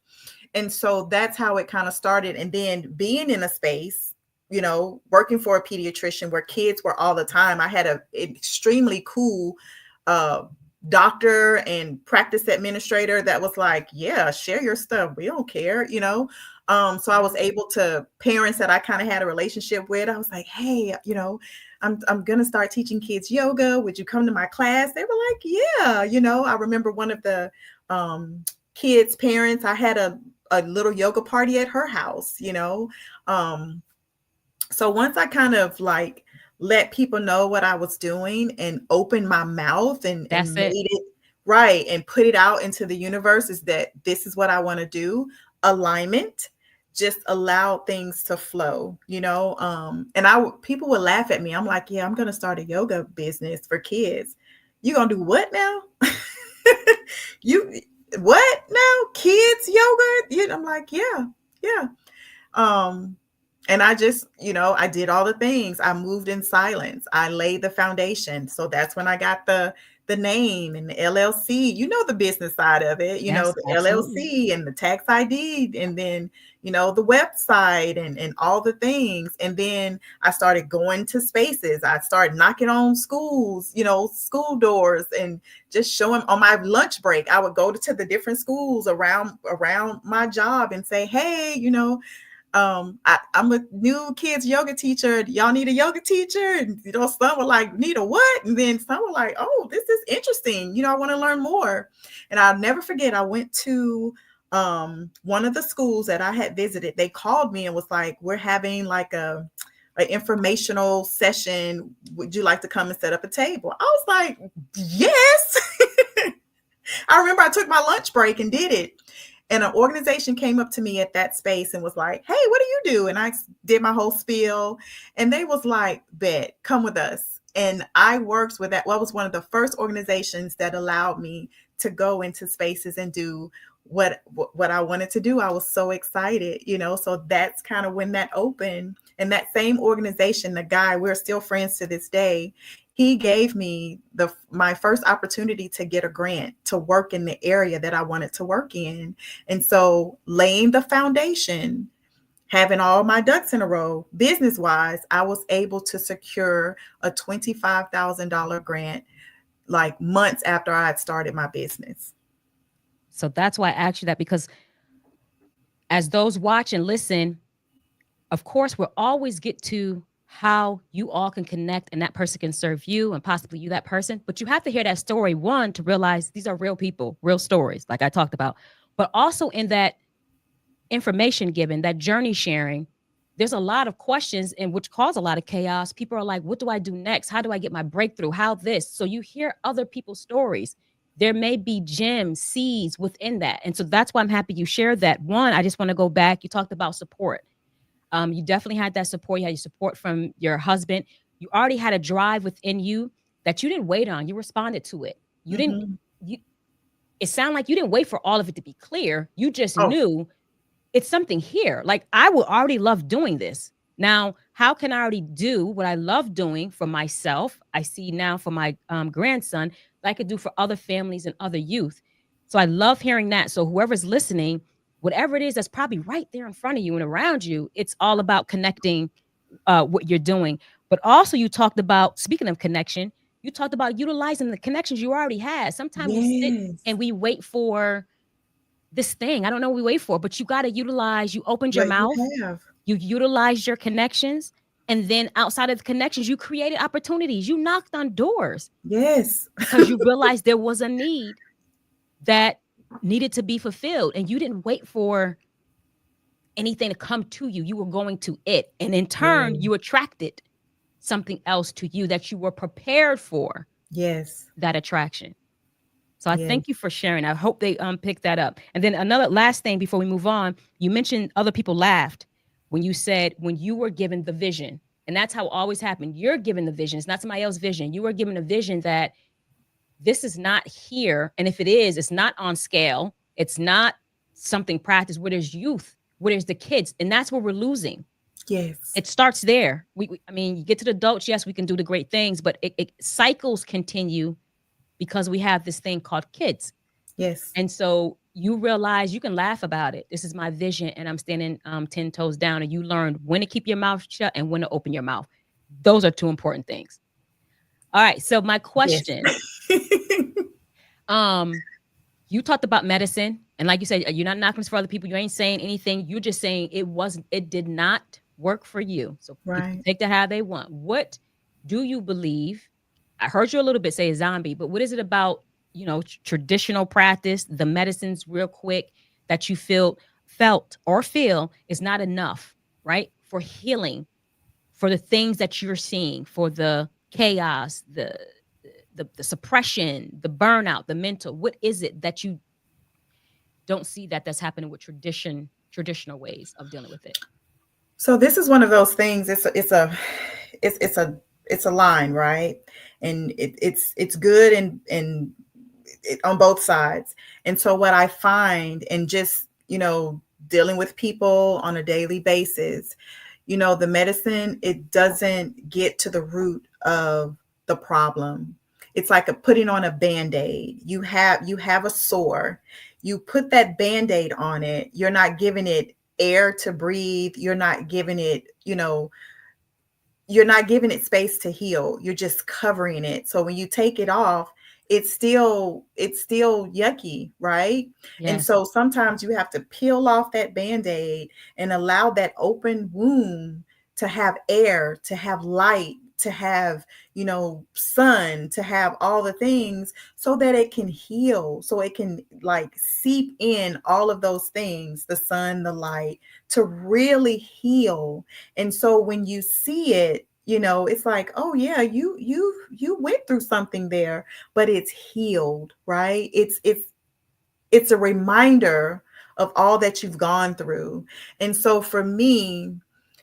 And so that's how it kind of started. And then being in a space, working for a pediatrician where kids were all the time, I had an extremely cool uh, doctor and practice administrator that was like, yeah, share your stuff. We don't care, So I was able to, parents that I kind of had a relationship with, I was like, hey, I'm gonna start teaching kids yoga. Would you come to my class? They were like, yeah, I remember one of the kids' parents, I had a little yoga party at her house, Um, so once I kind of like let people know what I was doing and opened my mouth and that's it. made it right and put it out into the universe, is that this is what I want to do. Alignment, just allow things to flow, and people would laugh at me. I'm like, yeah, I'm going to start a yoga business for kids. You going to do what now? You what now? Kids yoga? I'm like, yeah, yeah. Um, and I just, I did all the things. I moved in silence. I laid the foundation. So that's when I got the name and the LLC, the business side of it, Yes, the absolutely. LLC and the tax ID, and then, the website and all the things. And then I started going to spaces. I started knocking on schools, school doors, and just showing on my lunch break. I would go to the different schools around my job and say, hey, I'm a new kids yoga teacher. Y'all need a yoga teacher? And some were like, need a what? And then some were like, oh, this is interesting. I want to learn more. And I'll never forget, I went to one of the schools that I had visited. They called me and was like, we're having like a informational session. Would you like to come and set up a table? I was like, yes. I remember I took my lunch break and did it. And an organization came up to me at that space and was like, hey, what do you do? And I did my whole spiel. And they was like, bet, come with us. And I worked with that. Well, it was one of the first organizations that allowed me to go into spaces and do what I wanted to do. I was so excited, so that's kind of when that opened. And that same organization, the guy, we're still friends to this day, he gave me my first opportunity to get a grant to work in the area that I wanted to work in. And so laying the foundation, having all my ducks in a row, business wise, I was able to secure a $25,000 grant like months after I had started my business. So that's why I asked you that, because as those watch and listen, of course, we'll always get to how you all can connect and that person can serve you and possibly you that person. But you have to hear that story, one, to realize these are real people, real stories, like I talked about. But also in that information given, that journey sharing, there's a lot of questions and which cause a lot of chaos. People are like, what do I do next? How do I get my breakthrough? How this? So you hear other people's stories. There may be gems, seeds within that. And so that's why I'm happy you shared that. One, I just want to go back. You talked about support. You definitely had that support. You had your support from your husband. You already had a drive within you that you didn't wait on. You responded to it. You didn't, Mm-hmm. you, it sounded like you didn't wait for all of it to be clear. You just Oh, knew it's something here. Like I would already love doing this. Now, how can I already do what I love doing for myself? I see now for my grandson that I could do for other families and other youth. So I love hearing that. So whoever's listening, whatever it is that's probably right there in front of you and around you, it's all about connecting what you're doing. But also, you talked about, speaking of connection, you talked about utilizing the connections you already had. Sometimes we sit yes. and we wait for this thing. I don't know what we wait for, but you got to utilize, you opened your But you mouth, have. you utilized your connections. And then outside of the connections, you created opportunities. You knocked on doors Yes. because you realized there was a need that needed to be fulfilled. And you didn't wait for anything to come to you. You were going to it. And in turn, Yeah. you attracted something else to you that you were prepared for Yes. that attraction. So I Yes. thank you for sharing. I hope they pick that up. And then another last thing before we move on, you mentioned other people laughed when you said when you were given the vision. And that's how it always happened. You're given the vision. It's not somebody else's vision. You were given a vision that this is not here. And if it is, it's not on scale. It's not something practiced where there's youth, where there's the kids. And that's where we're losing. Yes. It starts there. I mean, you get to the adults, yes, we can do the great things, but it cycles continue because we have this thing called kids. Yes. And so you realize you can laugh about it. This is my vision, and I'm standing 10 toes down. And you learned when to keep your mouth shut and when to open your mouth. Those are two important things. All right. So my Yes. question, um, you talked about medicine, and like you said, you're not knocking this for other people. You ain't saying anything. You're just saying it did not work for you. So people can Right. take that how they want. What do you believe? I heard you a little bit say zombie, but what is it about, traditional practice, the medicines real quick that you felt or feel is not enough, right? For healing, for the things that you're seeing, for the chaos, the suppression, the burnout, the mental. What is it that you don't see that's happening with traditional ways of dealing with it? So this is one of those things. It's a line, right? And it's good and on both sides. And so what I find, and just dealing with people on a daily basis, the medicine, it doesn't get to the root of the problem. It's like putting on a band-aid. You have a sore, you put that band-aid on it, you're not giving it air to breathe, you're not giving it space to heal, you're just covering it. So when you take it off, it's still yucky, right? And Yes. so sometimes you have to peel off that band-aid and allow that open wound to have air, to have light, to have sun, to have all the things, so that it can heal, so it can like seep in all of those things, the sun, the light, to really heal. And so when you see it, it's like, oh yeah, you went through something there, but it's healed, right? It's a reminder of all that you've gone through. And so for me,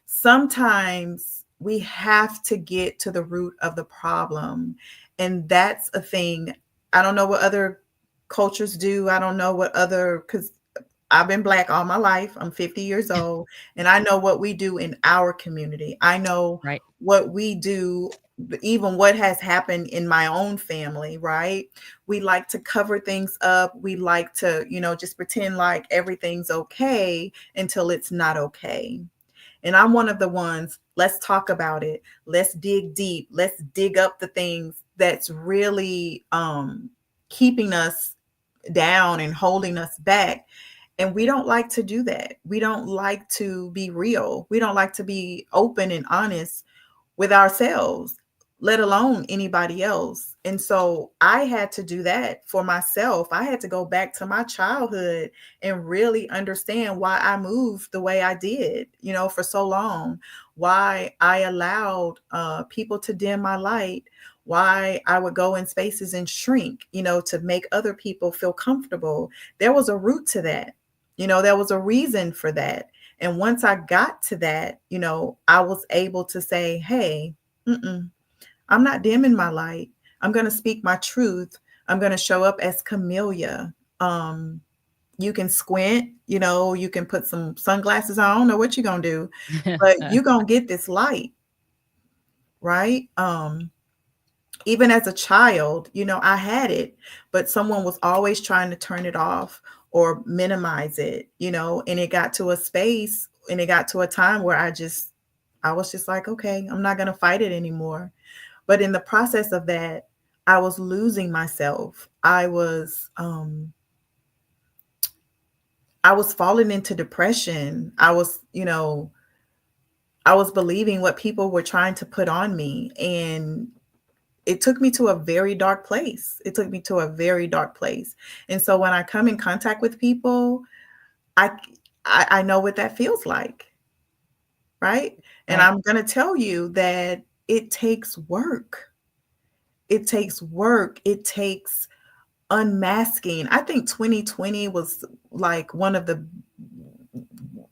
sometimes we have to get to the root of the problem. And that's a thing. I don't know what other cultures do. I don't know what other, because I've been Black all my life. I'm 50 years old, and I know what we do in our community. I know Right. what we do, even what has happened in my own family, right? We like to cover things up. We like to, just pretend like everything's okay until it's not okay. And I'm one of the ones, let's talk about it. Let's dig deep. Let's dig up the things that's really keeping us down and holding us back. And we don't like to do that. We don't like to be real. We don't like to be open and honest with ourselves, let alone anybody else. And so I had to do that for myself. I had to go back to my childhood and really understand why I moved the way I did, for so long, why I allowed people to dim my light, why I would go in spaces and shrink, to make other people feel comfortable. There was a root to that. There was a reason for that. And once I got to that, I was able to say, hey, I'm not dimming my light. I'm going to speak my truth. I'm going to show up as Camellia. You can squint, you can put some sunglasses on. I don't know what you're going to do, but you're going to get this light, right? Even as a child, I had it, but someone was always trying to turn it off or minimize it, and it got to a space and it got to a time where I was just like, okay, I'm not going to fight it anymore. But in the process of that, I was losing myself. I was falling into depression. I was believing what people were trying to put on me, and it took me to a very dark place. And so when I come in contact with people, I know what that feels like. Right? And Right. I'm going to tell you that it takes work. It takes work. It takes unmasking. I think 2020 was like one of the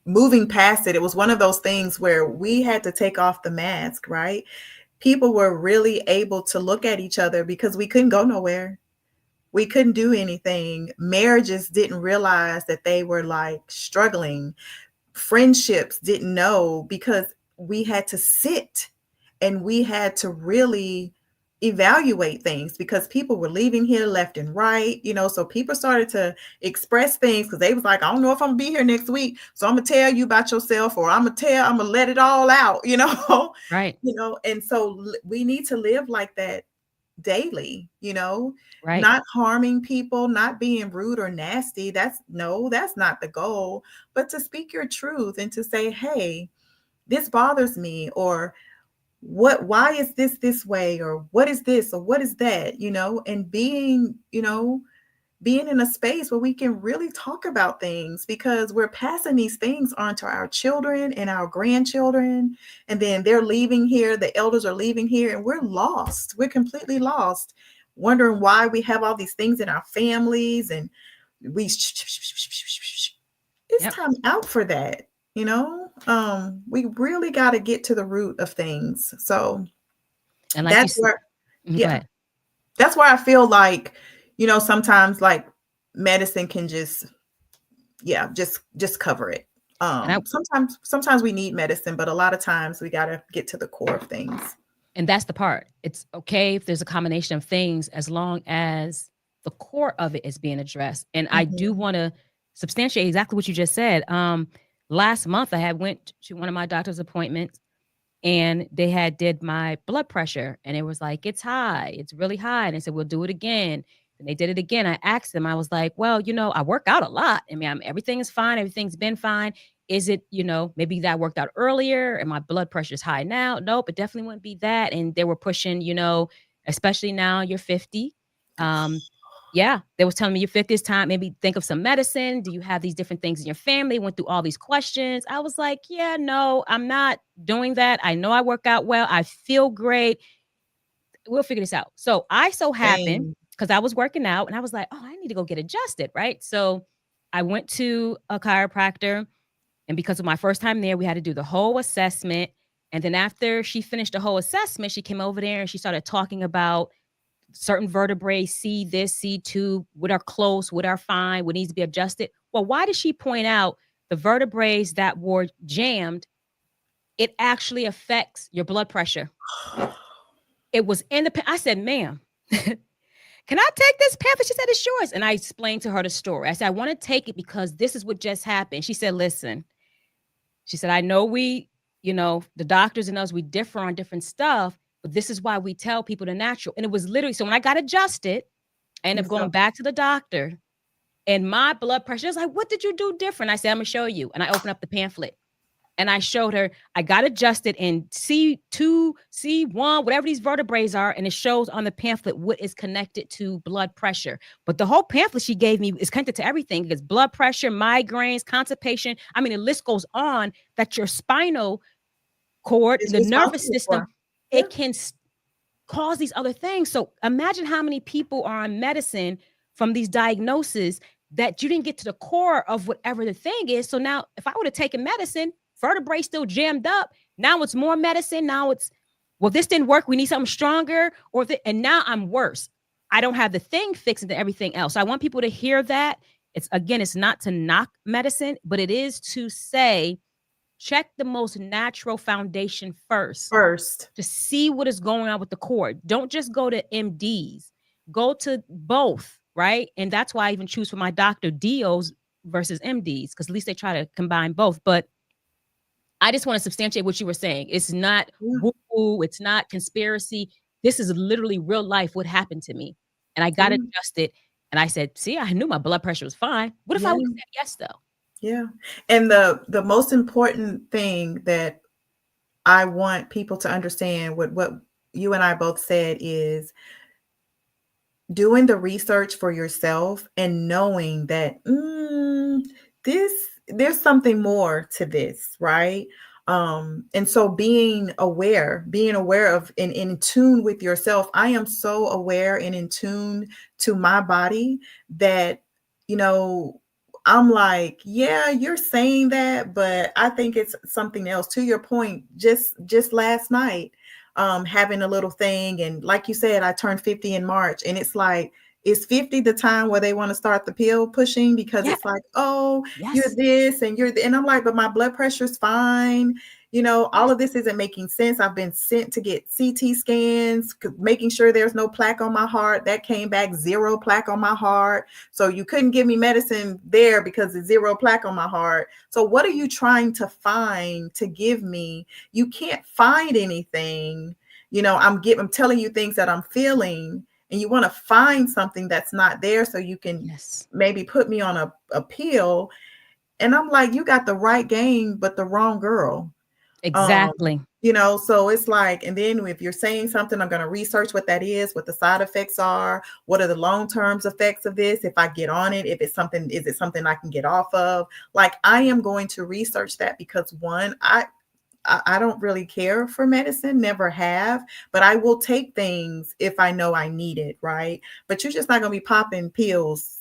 moving past it. It was one of those things where we had to take off the mask, right? People were really able to look at each other because we couldn't go nowhere. We couldn't do anything. Marriages didn't realize that they were like struggling. Friendships didn't know because we had to sit and we had to really evaluate things because people were leaving here left and right, so people started to express things because they was like, I don't know if I'm gonna be here next week, so I'm gonna tell you about yourself, or I'm gonna let it all out, Right. And so we need to live like that daily, Right. not harming people, not being rude or nasty. That's not the goal, but to speak your truth and to say, hey, this bothers me, or why is this way, or what is this, or what is that, and being in a space where we can really talk about things, because we're passing these things on to our children and our grandchildren, and then they're leaving here, the elders are leaving here, and we're lost. We're completely lost, wondering why we have all these things in our families, and it's Yep. time out for that. We really got to get to the root of things. So And like you that's said, where, go yeah, ahead. that's where I feel like, sometimes like medicine can just cover it. And I Sometimes we need medicine, but a lot of times we got to get to the core of things. and that's the part. It's okay if there's a combination of things as long as the core of it is being addressed. And I do Mhm. want to substantiate exactly what you just said. Last month I had went to one of my doctor's appointments and they had did my blood pressure and it was like, it's high, it's really high. And they said, we'll do it again. And they did it again. I asked them, I was like, well, I work out a lot. I mean, everything is fine. Everything's been fine. Is it, maybe that I worked out earlier and my blood pressure is high now? Nope, it definitely wouldn't be that. And they were pushing, especially now you're 50. Um, yeah, they was telling me you're 50 is time. Maybe think of some medicine. Do you have these different things in your family? Went through all these questions. I was like, yeah, no, I'm not doing that. I know I work out well. I feel great. We'll figure this out. So I so happened Same. because I was working out and I was like, oh, I need to go get adjusted. Right. So I went to a chiropractor. And because of my first time there, we had to do the whole assessment. And then after she finished the whole assessment, she came over there and she started talking about certain vertebrae, C this, C2, what are close, what are fine, what needs to be adjusted. Well, why did she point out the vertebrae that were jammed? It actually affects your blood pressure. It was in the, I said, ma'am, can I take this pamphlet? She said, it's yours. And I explained to her the story. I said, I want to take it because this is what just happened. She said, listen, she said, I know the doctors and us, we differ on different stuff, but this is why we tell people the natural. And it was literally, so when I got adjusted, I ended You up felt going back to the doctor and my blood pressure was like, what did you do different? I said, I'm gonna show you. And I opened up the pamphlet. And I showed her, I got adjusted in C2, C1, whatever these vertebrae are. And it shows on the pamphlet what is connected to blood pressure. But the whole pamphlet she gave me is connected to everything. It's blood pressure, migraines, constipation. I mean, the list goes on that your spinal cord, It's the nervous responsible system, for. Yeah. it can cause these other things. So imagine how many people are on medicine from these diagnoses that you didn't get to the core of whatever the thing is. So now, if I would have taken medicine, vertebrae still jammed up. Now it's more medicine. Now it's, well, this didn't work. We need something stronger. And now I'm worse. I don't have the thing fixed into everything else. So I want people to hear that. It's not to knock medicine, but it is to say, check the most natural foundation first First. to see what is going on with the cord. Don't just go to MDs, go to both, right? And that's why I even choose for my doctor DOs versus MDs, because at least they try to combine both. But I just want to substantiate what you were saying. It's not woo-woo, it's not conspiracy. This is literally real life, what happened to me. And I got adjusted. And I said, see, I knew my blood pressure was fine. What if I would have said yes, though? Yeah. And the most important thing that I want people to understand, what you and I both said, is doing the research for yourself and knowing that there's something more to this, right? And so being aware of and in tune with yourself. I am so aware and in tune to my body that, I'm like, yeah, you're saying that, but I think it's something else. To your point, just last night, having a little thing, and like you said, I turned 50 in March, and it's like, is 50 the time where they want to start the pill pushing? Because it's like, oh, you're this and and I'm like, but my blood pressure's fine. All of this isn't making sense. I've been sent to get CT scans, making sure there's no plaque on my heart. That came back 0 plaque on my heart. So you couldn't give me medicine there because it's 0 plaque on my heart. So what are you trying to find to give me? You can't find anything. I'm telling you things that I'm feeling, and you want to find something that's not there so you can maybe put me on a pill. And I'm like, you got the right game, but the wrong girl. Exactly. So it's like, and then if you're saying something, I'm going to research what that is, what the side effects are, what are the long-term effects of this, if I get on it, is it something I can get off of? Like, I am going to research that, because one, I don't really care for medicine, never have, but I will take things if I know I need it, right? But you're just not going to be popping pills.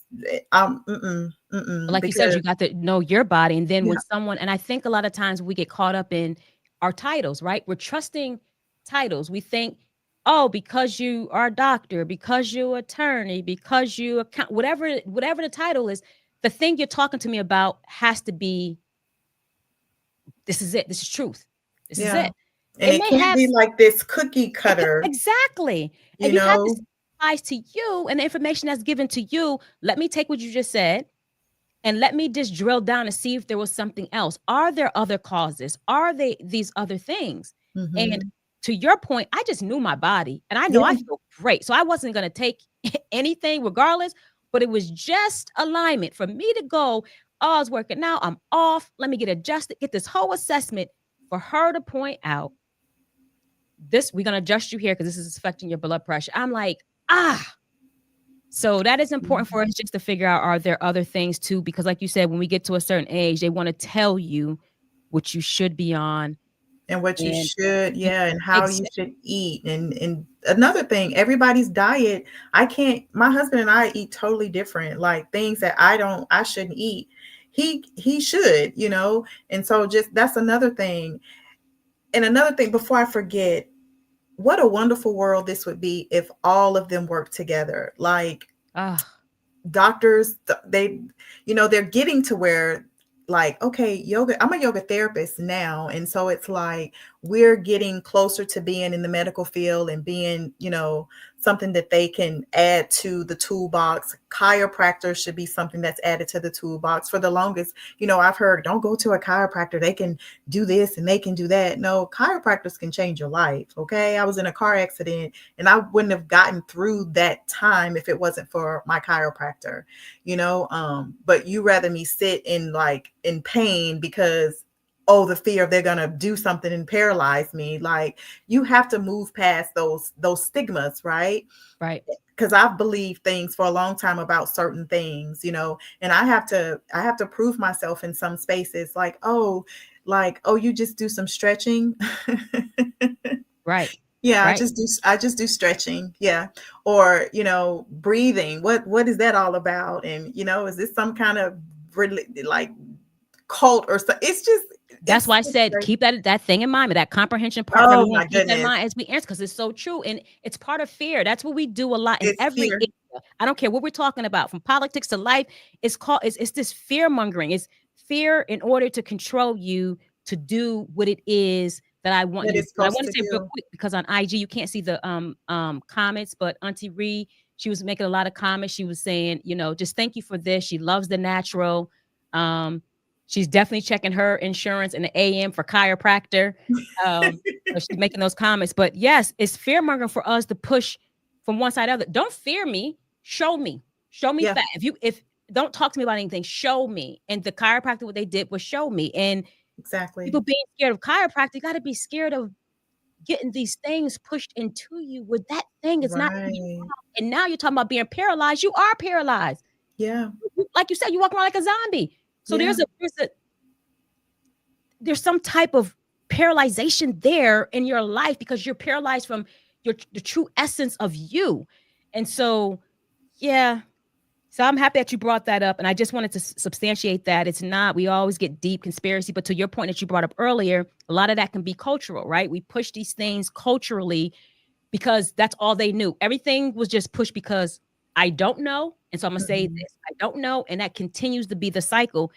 Like you said, you got to know your body. And then when and I think a lot of times we get caught up in our titles, right? We're trusting titles. We think, oh, because you are a doctor, because you're attorney, because you account, whatever the title is, the thing you're talking to me about has to be, this is it. This is truth. This is it. And it can't be like this cookie cutter. Exactly. And you have to applies to you, and the information that's given to you. Let me take what you just said and let me just drill down and see if there was something else. Are there other causes? Are they these other things? And to your point, I just knew my body, and I know I feel great. So I wasn't going to take anything regardless, but it was just alignment for me to go, oh, I was working out, I'm off. Let me get adjusted, get this whole assessment, for her to point out, this, we're going to adjust you here because this is affecting your blood pressure. I'm like, so that is important for us, just to figure out, are there other things too? Because like you said, when we get to a certain age, they want to tell you what you should be on. And what you should, and how you should eat. And another thing, everybody's diet, my husband and I eat totally different, like things that I shouldn't eat. He should, and so just, that's another thing. And another thing, before I forget, what a wonderful world this would be if all of them worked together. Like, doctors, they're getting to where, like, okay, yoga, I'm a yoga therapist now. And so it's like, we're getting closer to being in the medical field and being, something that they can add to the toolbox. Chiropractors should be something that's added to the toolbox. For the longest, I've heard, don't go to a chiropractor. They can do this and they can do that. No, chiropractors can change your life. Okay. I was in a car accident and I wouldn't have gotten through that time if it wasn't for my chiropractor, but you rather me sit in pain because oh, the fear of they're going to do something and paralyze me. Like, you have to move past those stigmas, right? Right. Because I've believed things for a long time about certain things, and I have to prove myself in some spaces, like, oh, you just do some stretching. Right. Yeah, I Right. just do stretching. Yeah. Or, breathing. What is that all about? And, is this some kind of like cult or so? That's why I It's said great. keep that thing in mind, that comprehension part. Oh Everyone my keep that in goodness. mind as we answer, because it's so true, and it's part of fear. That's what we do a lot in It's every fear. area. I don't care what we're talking about, from politics to life. It's this fear mongering. It's fear in order to control you to do what it is that I want That you to do. is And I supposed want to to say real do. quick, because on IG you can't see the comments, but Auntie Ree, she was making a lot of comments. She was saying, just thank you for this. She loves the natural. Um, She's definitely checking her insurance in the AM for chiropractor. So she's making those comments. But yes, it's fear mongering for us to push from one side to the other. Don't fear me. Show me. Show me Yeah, fact. If don't talk to me about anything, show me. And the chiropractor, what they did was show me. And exactly. people being scared of chiropractor, you got to be scared of getting these things pushed into you with that thing. It's not in you. Right. And now you're talking about being paralyzed. You are paralyzed. Yeah. Like you said, you walk around like a zombie. So Yeah. there's some type of paralyzation there in your life, because you're paralyzed from the true essence of you. And so, yeah. So I'm happy that you brought that up. And I just wanted to substantiate that it's not, we always get deep conspiracy, but to your point that you brought up earlier, a lot of that can be cultural, right? We push these things culturally because that's all they knew. Everything was just pushed because I don't know. And so I'm going to say Mhm. this, I don't know. And that continues to be the cycle.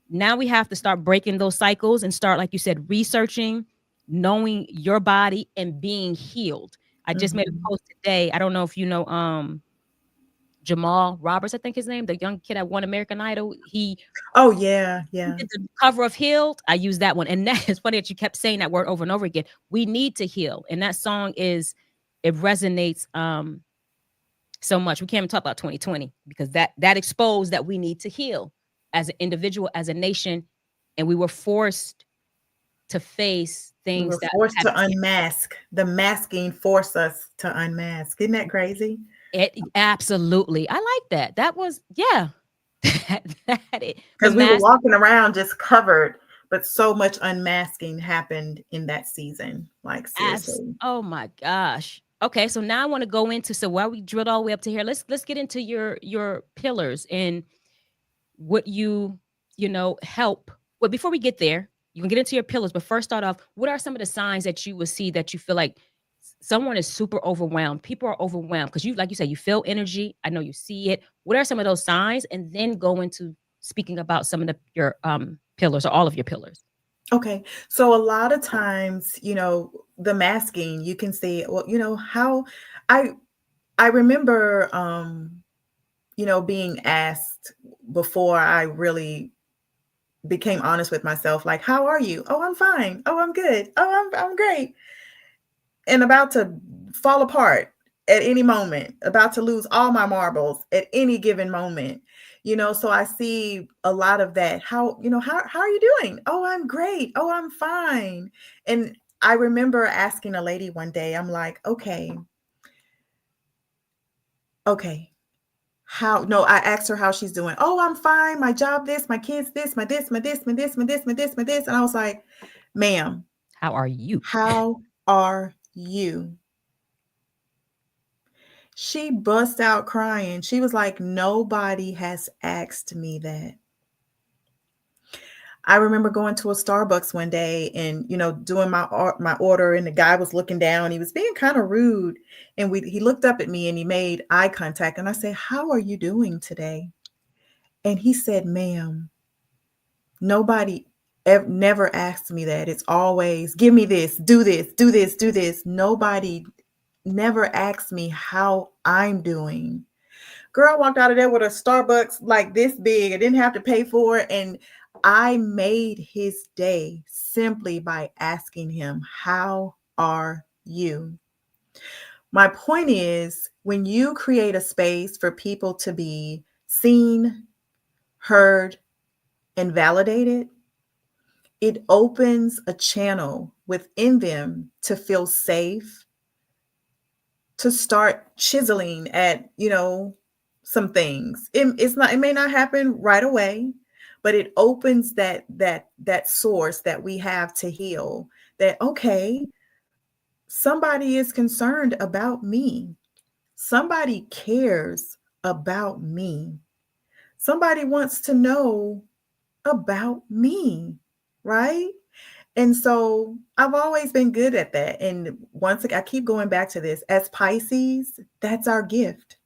Now we have to start breaking those cycles and start, like you said, researching, knowing your body and being healed. I just made a Mhm. post today. I don't know if you know Jamal Roberts, I think his name, the young kid that won American Idol. Oh yeah, He yeah. did the cover of Healed. I use that one. And that is funny that you kept saying that word over and over again. We need to heal. And that song it resonates so much. We can't even talk about 2020 because that exposed that we need to heal as an individual, as a nation. And we were forced to face We things were that forced have to unmask. The masking forced us to unmask. Isn't that crazy? it absolutely. I like that. That was, yeah. The Because we were mask. walking around just covered, but so much unmasking happened in that season. Like, seriously. Oh my gosh. Okay, so now I want to go into, so while we drilled all the way up to here, let's get into your pillars and what help. Well, before we get there, you can get into your pillars, but first start off, what are some of the signs that you will see that you feel like someone is super overwhelmed? People are overwhelmed because you, like you said, you feel energy. I know you see it. What are some of those signs? And then go into speaking about some of your pillars, or all of your pillars. Okay. So a lot of times, the masking, you can see, well, how I I remember being asked before I really became honest with myself, like, how are you? Oh, I'm fine. Oh, I'm good. Oh, I'm great. And about to fall apart at any moment, about to lose all my marbles at any given moment. So I see a lot of that. How are you doing? Oh, I'm great. Oh, I'm fine. And I remember asking a lady one day, I'm like, okay. How no, I asked her how she's doing. Oh, I'm fine. My job this, my kids this, my this, my this, my this, my this, my this, my this. And I was like, ma'am, How are you? how are you? She bust out crying. She was like, nobody has asked me that. I remember going to a Starbucks one day and, doing my order, and the guy was looking down. He was being kind of rude, and he looked up at me and he made eye contact, and I said, "How are you doing today?" And he said, "Ma'am, nobody never asked me that. It's always, give me this, do this, do this, do this. Nobody never asked me how I'm doing." Girl walked out of there with a Starbucks like this big. I didn't have to pay for it. And I made his day simply by asking him, how are you? My point is, when you create a space for people to be seen, heard, and validated, it opens a channel within them to feel safe, to start chiseling at, some things. It may not happen right away, but it opens that source that we have to heal. That, okay, somebody is concerned about me. Somebody cares about me. Somebody wants to know about me, right? And so I've always been good at that. And once again, I keep going back to this. As Pisces, that's our gift.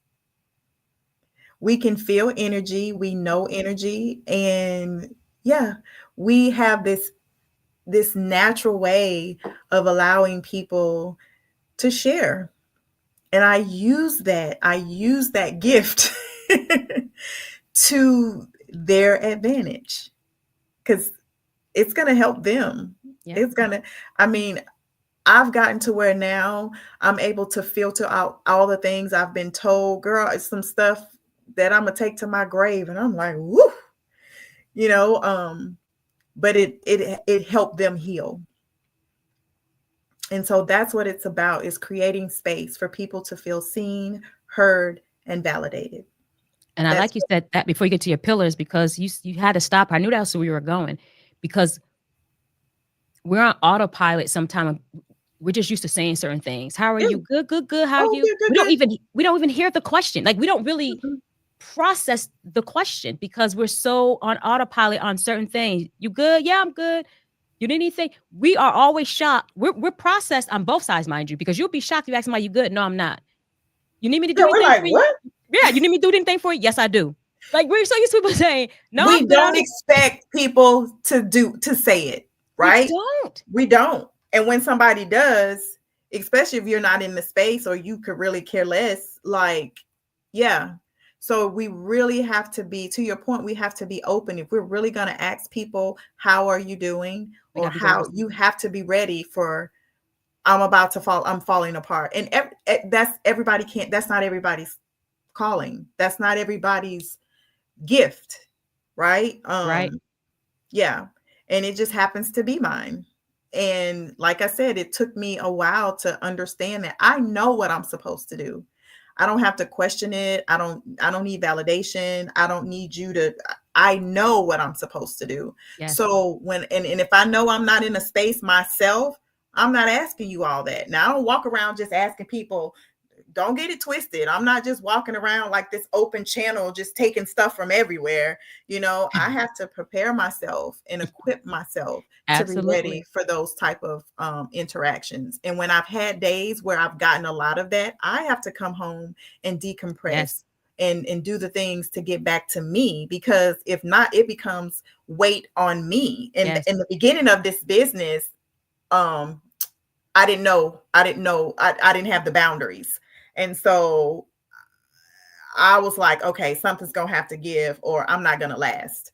We can feel energy, we know energy, and yeah, we have this natural way of allowing people to share. And I use that gift to their advantage, because it's going to help them. Yeah. It's going to, I mean, I've gotten to where now I'm able to filter out all the things I've been told. Girl, it's some stuff that I'm gonna take to my grave, and I'm like, woo, you know. But it helped them heal, and so that's what it's about: is creating space for people to feel seen, heard, and validated. And I That's like you said that before you get to your pillars, because you had to stop. I knew that's where we were going, because we're on autopilot sometimes. We're just used to saying certain things. How are yeah. you? Good, good, good. How are Oh, you? good, good, good. We don't even hear the question. Like, we don't really Mhm. process the question because we're so on autopilot on certain things. You good? Yeah, I'm good. You need anything? We are always shocked. We're processed on both sides, mind you, because you'll be shocked if you ask somebody, you good? No, I'm not. You need me to do Yeah, we're anything like, for you? what? Yeah, you need me to do anything for you? Yes, I do. Like, we're so used to people saying, no, We I'm good. I don't don't. expect people to say it, We right? don't. We don't. And when somebody does, especially if you're not in the space or you could really care less, like, yeah. So we really have to be, to your point, we have to be open. If we're really going to ask people, how are you doing? We Or gotta be very how, you receptive. have to be ready for, I'm about to fall, I'm falling apart. And that's everybody can't, that's not everybody's calling. That's not everybody's gift, right? Right? Yeah. And it just happens to be mine. And like I said, it took me a while to understand that I know what I'm supposed to do. I don't have to question it. I don't need validation. I don't need you to, I know what I'm supposed to do. Yes. So when and if I know I'm not in a space myself, I'm not asking you all that. Now I don't walk around just asking people, don't get it twisted. I'm not just walking around like this open channel, just taking stuff from everywhere. I have to prepare myself and equip myself to be ready Absolutely. for those type of interactions. And when I've had days where I've gotten a lot of that, I have to come home and decompress Yes. and do the things to get back to me, because if not, it becomes weight on me. And Yes. in the beginning of this business, um, I didn't have the boundaries. And so I was like, okay, something's gonna have to give or I'm not gonna last.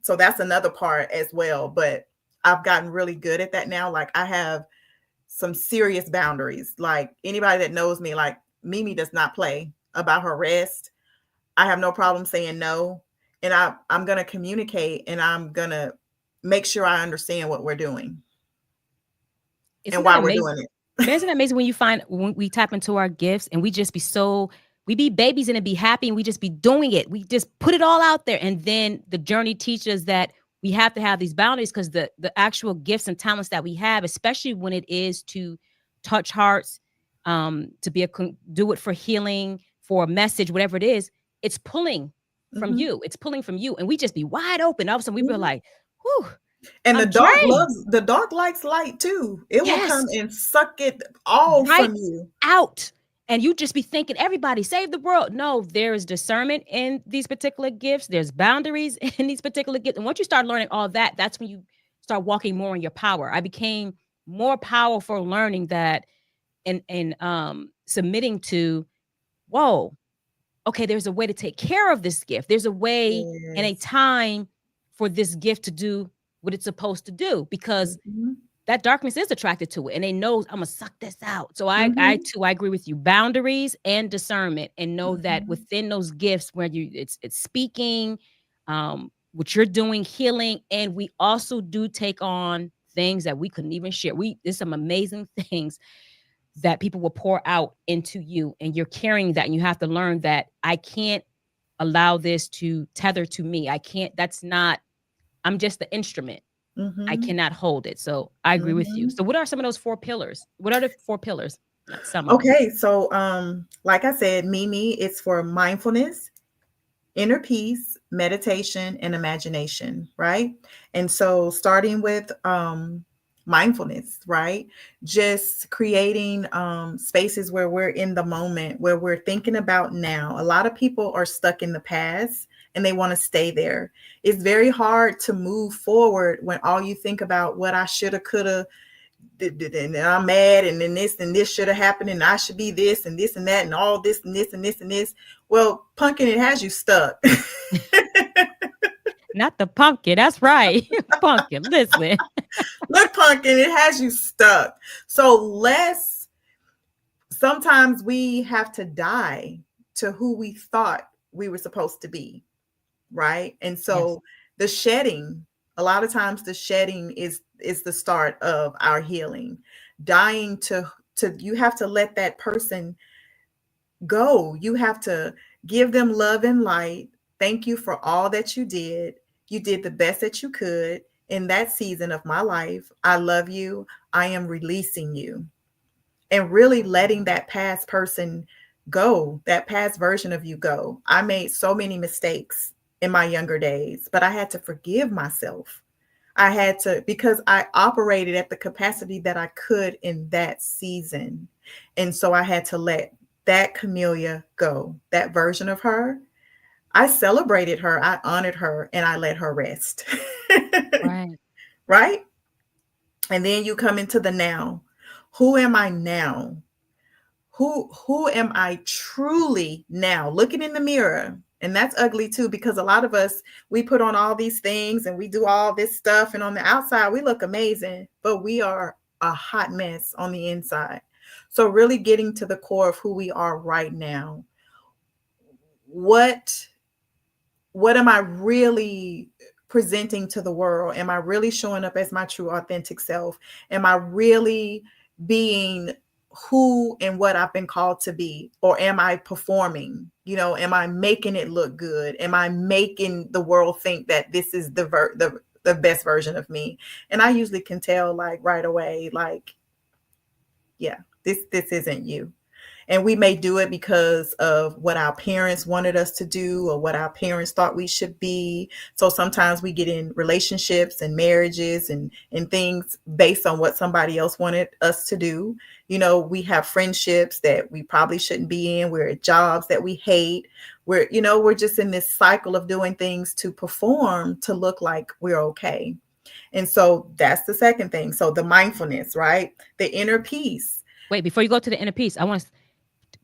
So that's another part as well. But I've gotten really good at that now. Like, I have some serious boundaries. Like, anybody that knows me, like, Mimi does not play about her rest. I have no problem saying no. And I'm gonna communicate, and I'm gonna make sure I understand what we're doing and Isn't that why we're amazing? doing it. Man, isn't it amazing when you find when we tap into our gifts and we just be so we be babies and it be happy and we just be doing it. We just put it all out there. And then the journey teaches that we have to have these boundaries, because the actual gifts and talents that we have, especially when it is to touch hearts, to be do it for healing, for a message, whatever it is, it's pulling from Mhm. you. It's pulling from you. And we just be wide open. All of a sudden we be Mhm. like, whew, And I'm drained. the dark likes light too. It will come Yes. and suck it all Right from you. out. And you just be thinking, everybody save the world. No, there is discernment in these particular gifts. There's boundaries in these particular gifts. And once you start learning all that, that's when you start walking more in your power. I became more powerful learning that, and submitting to, whoa, okay, there's a way to take care of this gift. There's a way and a Yes. time for this gift to do what it's supposed to do, because Mhm. that darkness is attracted to it and they know I'm gonna suck this out. So I Mhm. too, I agree with you. Boundaries and discernment, and know that Mhm. within those gifts where it's speaking, what you're doing, healing, and we also do take on things that we couldn't even share. There's some amazing things that people will pour out into you, and you're carrying that, and you have to learn that I can't allow this to tether to me. I can't. That's not. I'm just the instrument. I Mm-hmm. cannot hold it. So I agree with you. Mm-hmm. So what are some of those 4 pillars? What are the 4 pillars? Not some of them. Okay, so like I said, Mimi, it's for mindfulness, inner peace, meditation, and imagination, right? And so starting with mindfulness, right? Just creating spaces where we're in the moment, where we're thinking about now. A lot of people are stuck in the past and they want to stay there. It's very hard to move forward when all you think about what I shoulda, coulda, and I'm mad, and then this should have happened, and I should be this and this and that, and all this and this and this and this. Well, pumpkin, it has you stuck. Not the pumpkin. That's right. Pumpkin. Listen. Look, pumpkin, it has you stuck. So sometimes we have to die to who we thought we were supposed to be, right? And Yes. so the shedding, a lot of times the shedding is the start of our healing. Dying to you have to let that person go. You have to give them love and light. Thank you for all that you did. You did the best that you could in that season of my life. I love you. I am releasing you. And really letting that past person go, that past version of you go. I made so many mistakes in my younger days, but I had to forgive myself. I had to, because I operated at the capacity that I could in that season. And so I had to let that Camellia go, that version of her. I celebrated her, I honored her, and I let her rest. Right. Right? And then you come into the now. Who am I now? Who am I truly now? Looking in the mirror. And that's ugly too, because a lot of us, we put on all these things and we do all this stuff, and on the outside we look amazing, but we are a hot mess on the inside. So really getting to the core of who we are right now. What am I really presenting to the world? Am I really showing up as my true authentic self? Am I really being who and what I've been called to be? Or am I performing? Am I making it look good? Am I making the world think that this is the best version of me? And I usually can tell, like, right away, like, yeah, this isn't you. And we may do it because of what our parents wanted us to do or what our parents thought we should be. So sometimes we get in relationships and marriages and things based on what somebody else wanted us to do. We have friendships that we probably shouldn't be in. We're at jobs that we hate. We're just in this cycle of doing things to perform, to look like we're okay. And so that's the second thing. So the mindfulness, right? The inner peace. Wait, before you go to the inner peace, I want to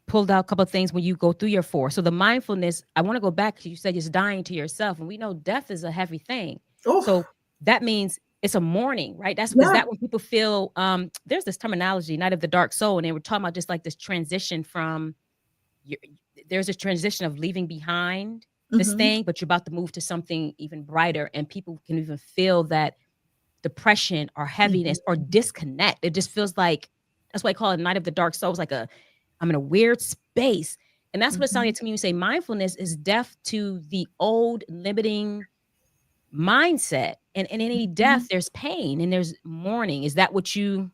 pull out a couple of things when you go through your 4. So the mindfulness, I want to go back to, you said just dying to yourself. And we know death is a heavy thing. Oh, So that means it's a mourning, right? Is yeah. that when people feel there's this terminology, night of the dark soul, and they were talking about just like this transition from your, there's a transition of leaving behind this Hmm. thing, but you're about to move to something even brighter, and people can even feel that depression or heaviness or Hmm. disconnect. It just feels like, that's why I call it night of the dark soul. It's like I'm in a weird space. And that's what it sounded Hmm. like to me when you say mindfulness is death to the old limiting mindset. And in any Hmm. death, there's pain and there's mourning. Is that what you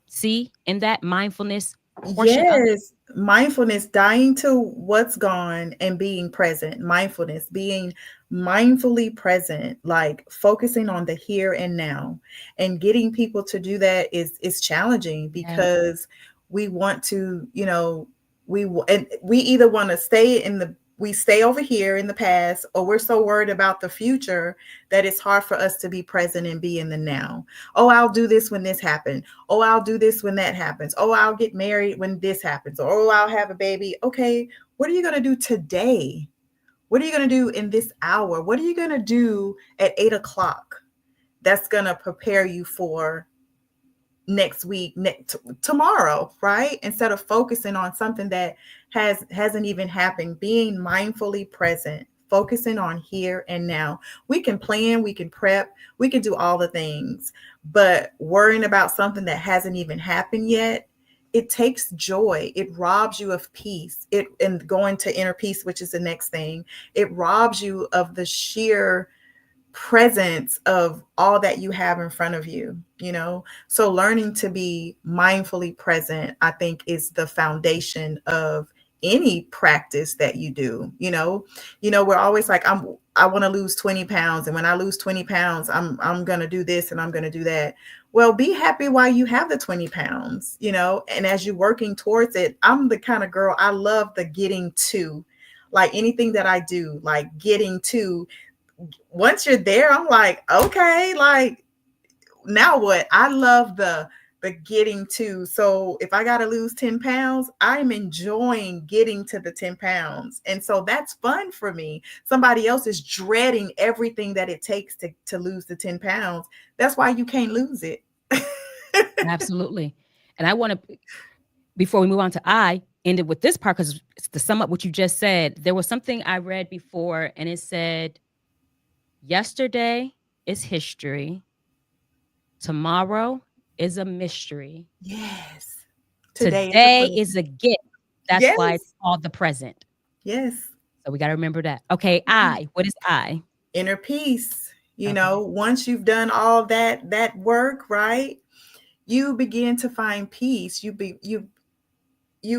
see in that mindfulness portion of it? Yes, mindfulness, dying to what's gone and being present. Mindfulness, being mindfully present, like focusing on the here and now. And getting people to do that is challenging Yes. because we want to, and we either want to we stay over here in the past, or we're so worried about the future that it's hard for us to be present and be in the now. Oh, I'll do this when this happens. Oh, I'll do this when that happens. Oh, I'll get married when this happens. Or, oh, I'll have a baby. Okay, what are you going to do today? What are you going to do in this hour? What are you going to do at 8 o'clock that's going to prepare you for next week, tomorrow, right? Instead of focusing on something that hasn't even happened, being mindfully present, focusing on here and now. We can plan, we can prep, we can do all the things, but worrying about something that hasn't even happened yet, it takes joy. It robs you of peace. It and going to inner peace, which is the next thing. It robs you of the sheer presence of all that you have in front of you. So learning to be mindfully present, I think, is the foundation of any practice that you do. We're always like, I want to lose 20 pounds, and when I lose 20 pounds, I'm going to do this and I'm going to do that. Well, be happy while you have the 20 pounds, and as you're working towards it. I'm the kind of girl, I love the getting to, like anything that I do, like getting to. Once you're there, I'm like, okay, like now what? I love the getting to. So if I got to lose 10 pounds, I'm enjoying getting to the 10 pounds. And so that's fun for me. Somebody else is dreading everything that it takes to lose the 10 pounds. That's why you can't lose it. Absolutely. And I want to, before we move on to I, end it with this part, because to sum up what you just said, there was something I read before and it said, yesterday is history. Tomorrow is a mystery. Yes. Today is a gift. That's why it's Yes. called the present. Yes. So we got to remember that. Okay, what is I? Inner peace. Okay. Once you've done all that work, right? You begin to find peace. You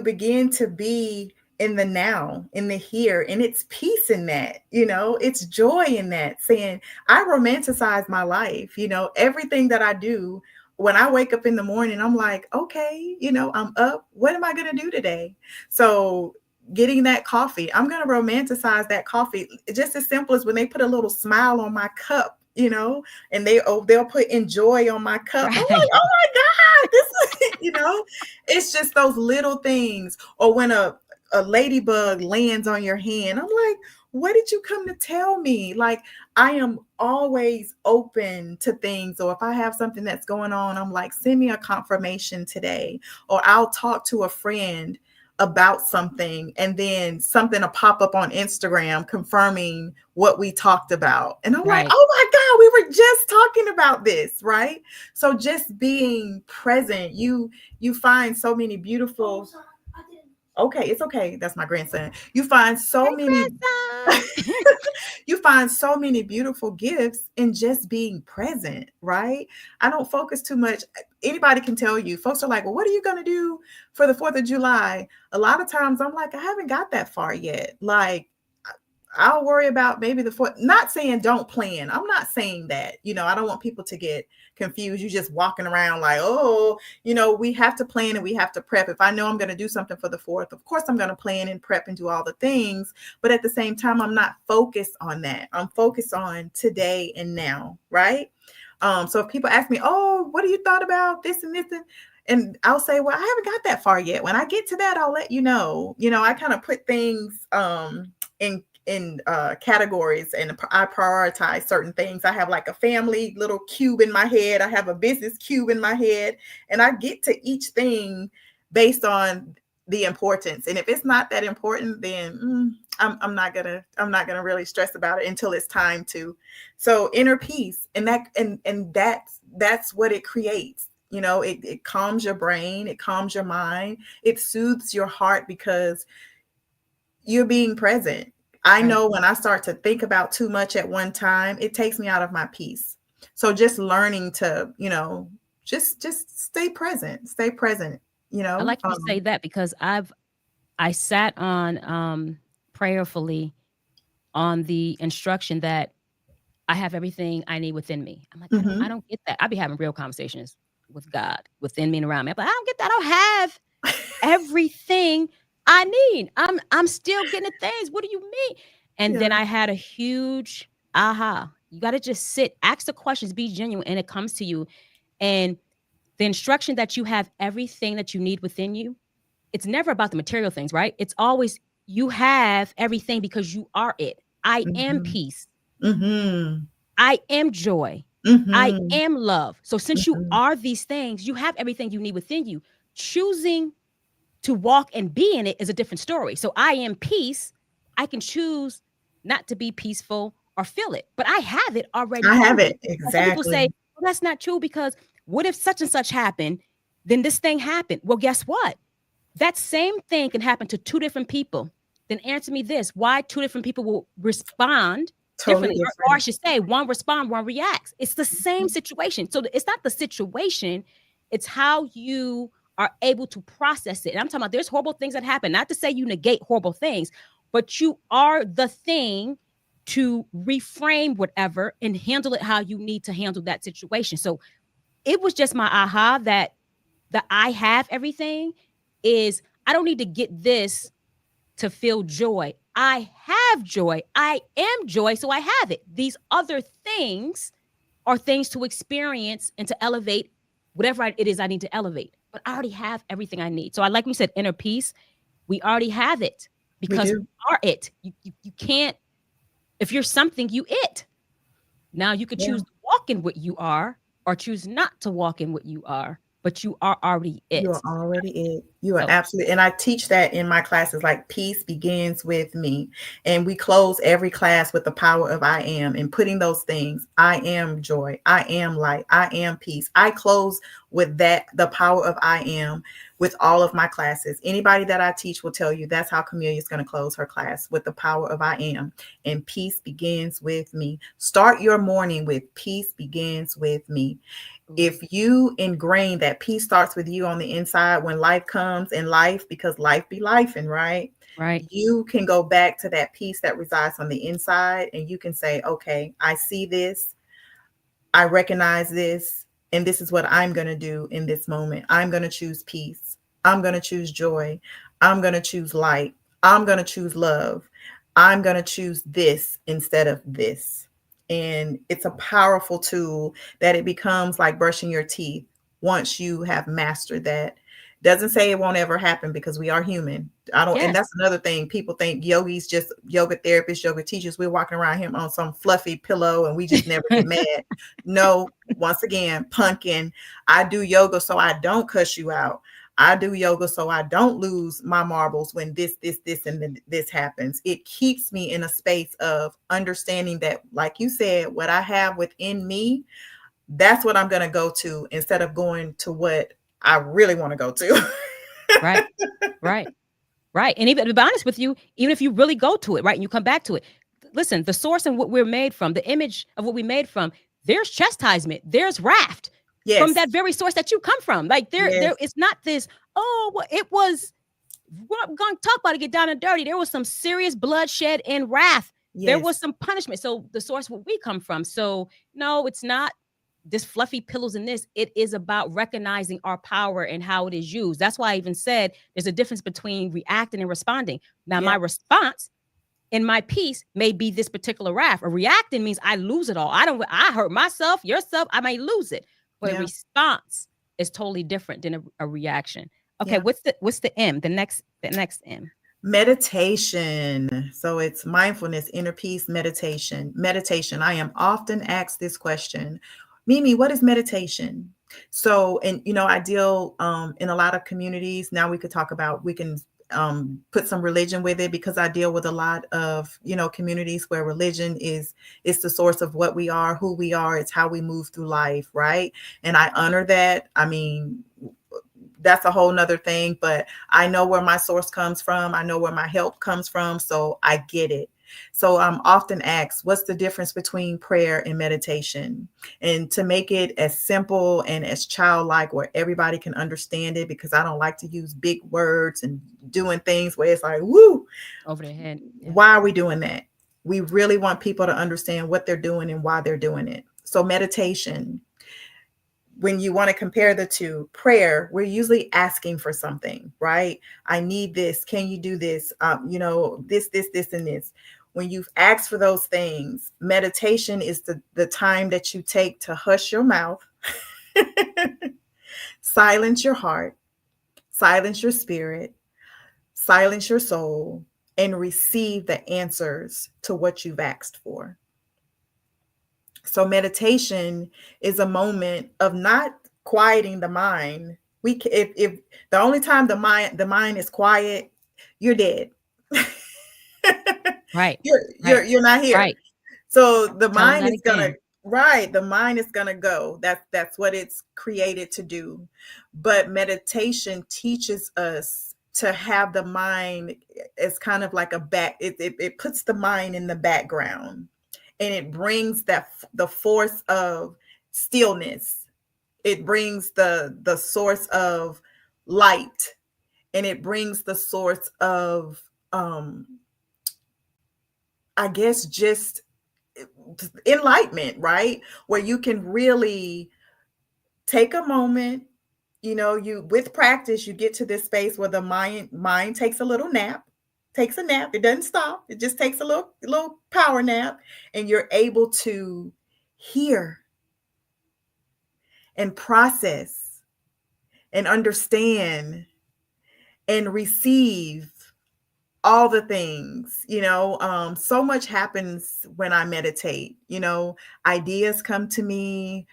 begin to be in the now, in the here, and it's peace in that. It's joy in that. Saying, I romanticize my life. Everything that I do, when I wake up in the morning, I'm like, okay, I'm up. What am I going to do today? So getting that coffee, I'm going to romanticize that coffee. Just as simple as when they put a little smile on my cup, and they'll put enjoy on my cup. I'm like, Right. oh my God, this is, it's just those little things. Or when a ladybug lands on your hand, I'm like, what did you come to tell me? Like, I am always open to things. Or if I have something that's going on, I'm like, send me a confirmation today. Or I'll talk to a friend about something, and then something will pop up on Instagram confirming what we talked about. And I'm like, Right. oh my God, we were just talking about this, right? So just being present, you find so many beautiful. Okay, it's okay. That's my grandson. You find so Hey, many grandson. you find so many beautiful gifts in just being present, right? I don't focus too much. Anybody can tell you. Folks are like, well, what are you going to do for the 4th of July? A lot of times I'm like, I haven't got that far yet. Like, I'll worry about maybe the 4th. Not saying don't plan. I'm not saying that. I don't want people to get confused. You just walking around like, oh, we have to plan and we have to prep. If I know I'm going to do something for the 4th, of course I'm going to plan and prep and do all the things. But at the same time, I'm not focused on that. I'm focused on today and now, right? So if people ask me, oh, what do you thought about this and this and I'll say, well, I haven't got that far yet. When I get to that, I'll let you know. I kind of put things in categories, and I prioritize certain things. I have like a family little cube in my head. I have a business cube in my head, and I get to each thing based on the importance. And if it's not that important, then I'm not gonna really stress about it until it's time to. So inner peace, and that's what it creates. It calms your brain, it calms your mind, it soothes your heart because you're being present. I know when I start to think about too much at one time, it takes me out of my peace. So just learning to, just stay present, I like you say that because I sat on prayerfully on the instruction that I have everything I need within me. I'm like, I don't get that. I be having real conversations with God within me and around me. I'm like, I don't get that. I don't have everything I need. I'm still getting the things. What do you mean? And then Yeah. I had a huge aha. You got to just sit, ask the questions, be genuine, and it comes to you. And the instruction that you have everything that you need within you, it's never about the material things, right? It's always you have everything because you are it. I am Mhm. peace. Mhm. I am joy. I Mhm. am love. So since you Mhm. are these things, you have everything you need within you. Choosing to walk and be in it is a different story. So I am peace. I can choose not to be peaceful or feel it, but I have it already I in have me. it. And some people say, Exactly. well, that's not true because what if such and such happened? Then this thing happened. Well, guess what? That same thing can happen to two different people. Then answer me this: why two different people will respond Totally differently, or I different. should say, one respond, one reacts. It's the same situation. So it's not the situation; it's how you are able to process it. And I'm talking about there's horrible things that happen. Not to say you negate horrible things, but you are the thing to reframe whatever and handle it how you need to handle that situation. So it was just my aha that the I have everything is I don't need to get this to feel joy. I have joy. I am joy, so I have it. These other things are things to experience and to elevate whatever it is I need to elevate. But I already have everything I need. So I like we said inner peace. We already have it We because we do. are it. You can't, if you're something, you it. Now you could Yeah. choose to walk in what you are or choose not to walk in what you are, but you are already You are it. already it. You are So absolutely, and I teach that in my classes, like peace begins with me. And we close every class with the power of I am and putting those things. I am joy. I am light. I am peace. I close with that, the power of I am, with all of my classes. Anybody that I teach will tell you that's how Camellia is going to close her class, with the power of I am. And peace begins with me. Start your morning with peace begins with me. If you ingrain that peace starts with you on the inside, when life comes in life, because life be life, and right, right. you can go back to that peace that resides on the inside, and you can say, okay, I see this, I recognize this, and this is what I'm going to do in this moment. I'm going to choose peace. I'm going to choose joy. I'm going to choose light. I'm going to choose love. I'm going to choose this instead of this. And it's a powerful tool that it becomes like brushing your teeth once you have mastered that. Doesn't say it won't ever happen because we are human. I don't, and Yes. that's another thing. People think yogis, just yoga therapists, yoga teachers, we're walking around here on some fluffy pillow and we just never get mad. No, once again, pumpkin. I do yoga so I don't cuss you out. I do yoga so I don't lose my marbles when this, and then this happens. It keeps me in a space of understanding that, like you said, what I have within me, that's what I'm going to go to instead of going to what I really want to go to. Right. Right. Right. And even to be honest with you, even if you really go to it, right, and you come back to it, listen, the source and what we're made from, the image of what we made from, there's chastisement, there's raft from Yes. that very source that you come from. Like there, Yes. it's not this, oh, well, it was, we're going to talk about it, get down and dirty. There was some serious bloodshed and wrath. There Yes. was some punishment. So the source where we come from. So no, it's not this fluffy pillows in this. It is about recognizing our power and how it is used. That's why I even said there's a difference between reacting and responding. Now, Yeah. my response in my piece may be this particular wrath. A reacting means I lose it all. I hurt myself, yourself, I may lose it. But a Yeah. response is totally different than a reaction. Okay, Yeah. what's the M? The next M. Meditation. So it's mindfulness, inner peace, meditation. Meditation. I am often asked this question, Mimi, what is meditation? So, and I deal in a lot of communities. Now we could talk about, we can put some religion with it, because I deal with a lot of communities where religion is the source of what we are, who we are. It's how we move through life, right? And I honor that. I mean, that's a whole nother thing, but I know where my source comes from. I know where my help comes from. So I get it. So I'm often asked, what's the difference between prayer and meditation? And to make it as simple and as childlike where everybody can understand it, because I don't like to use big words and doing things where it's like, woo, Over their head. Yeah. why are we doing that? We really want people to understand what they're doing and why they're doing it. So meditation, when you want to compare the two, prayer, we're usually asking for something, right? I need this. Can you do this? This, and this. When you've asked for those things, meditation is the time that you take to hush your mouth, silence your heart, silence your spirit, silence your soul, and receive the answers to what you've asked for. So meditation is a moment of not quieting the mind. If the only time the mind is quiet, you're dead. Right. You're not here. Right. So the Tell them mind that is gonna again. the mind is gonna go. That's what it's created to do. But meditation teaches us to have the mind as kind of like a back. It puts the mind in the background, and it brings the force of stillness. It brings the source of light, and it brings the source of I guess just enlightenment, right? Where you can really take a moment, you with practice, you get to this space where the mind takes a little nap, takes a nap. It doesn't stop. It just takes a little power nap, and you're able to hear and process and understand and receive all the things. So much happens when I meditate. Ideas come to me,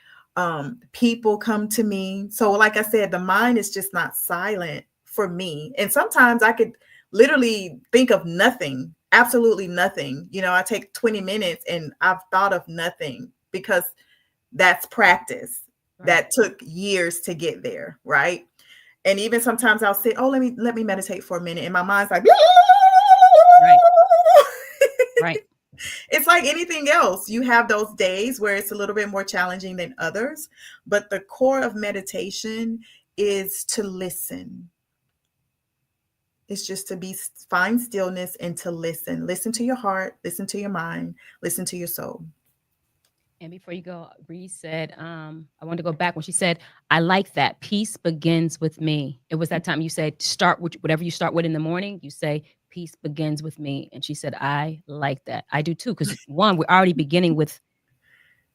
people come to me. So like I said, the mind is just not silent for me, and sometimes I could literally think of nothing, absolutely nothing. I take 20 minutes and I've thought of nothing, because that's practice. Right. That took years to get there, right? And even sometimes I'll say, oh, let me meditate for a minute, and my mind's like, Right. Right. It's like anything else. You have those days where it's a little bit more challenging than others, but the core of meditation is to listen. It's just to find stillness and to listen. Listen to your heart, listen to your mind, listen to your soul. And before you go, Ree said, I wanted to go back when she said, I like that. Peace begins with me. It was that time you said, start with whatever you start with in the morning. You say, peace begins with me. And she said, I like that. I do too. Because one, we're already beginning with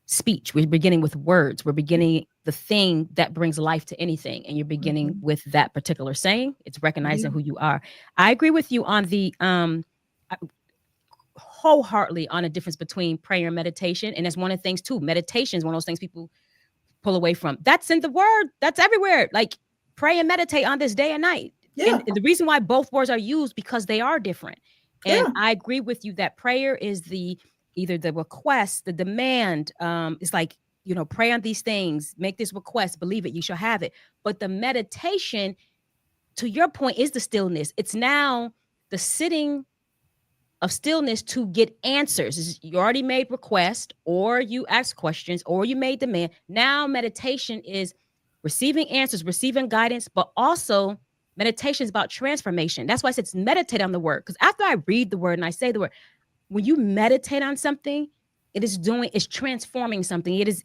speech. We're beginning with words. We're beginning the thing that brings life to anything. And you're beginning with that particular saying. It's recognizing who you are. I agree with you on the, wholeheartedly on a difference between prayer and meditation. And that's one of the things too. Meditation is one of those things people pull away from. That's in the word. That's everywhere. Like pray and meditate on this day and night. Yeah. And the reason why both words are used, because they are different. And Yeah. I agree with you that prayer is either the request, the demand. It's like, pray on these things, make this request, believe it, you shall have it. But the meditation, to your point, is the stillness. It's now the sitting of stillness to get answers. You already made request, or you asked questions, or you made demand. Now meditation is receiving answers, receiving guidance, but also meditation is about transformation. That's why I said it's meditate on the word. Because after I read the word and I say the word, when you meditate on something, it's transforming something. It's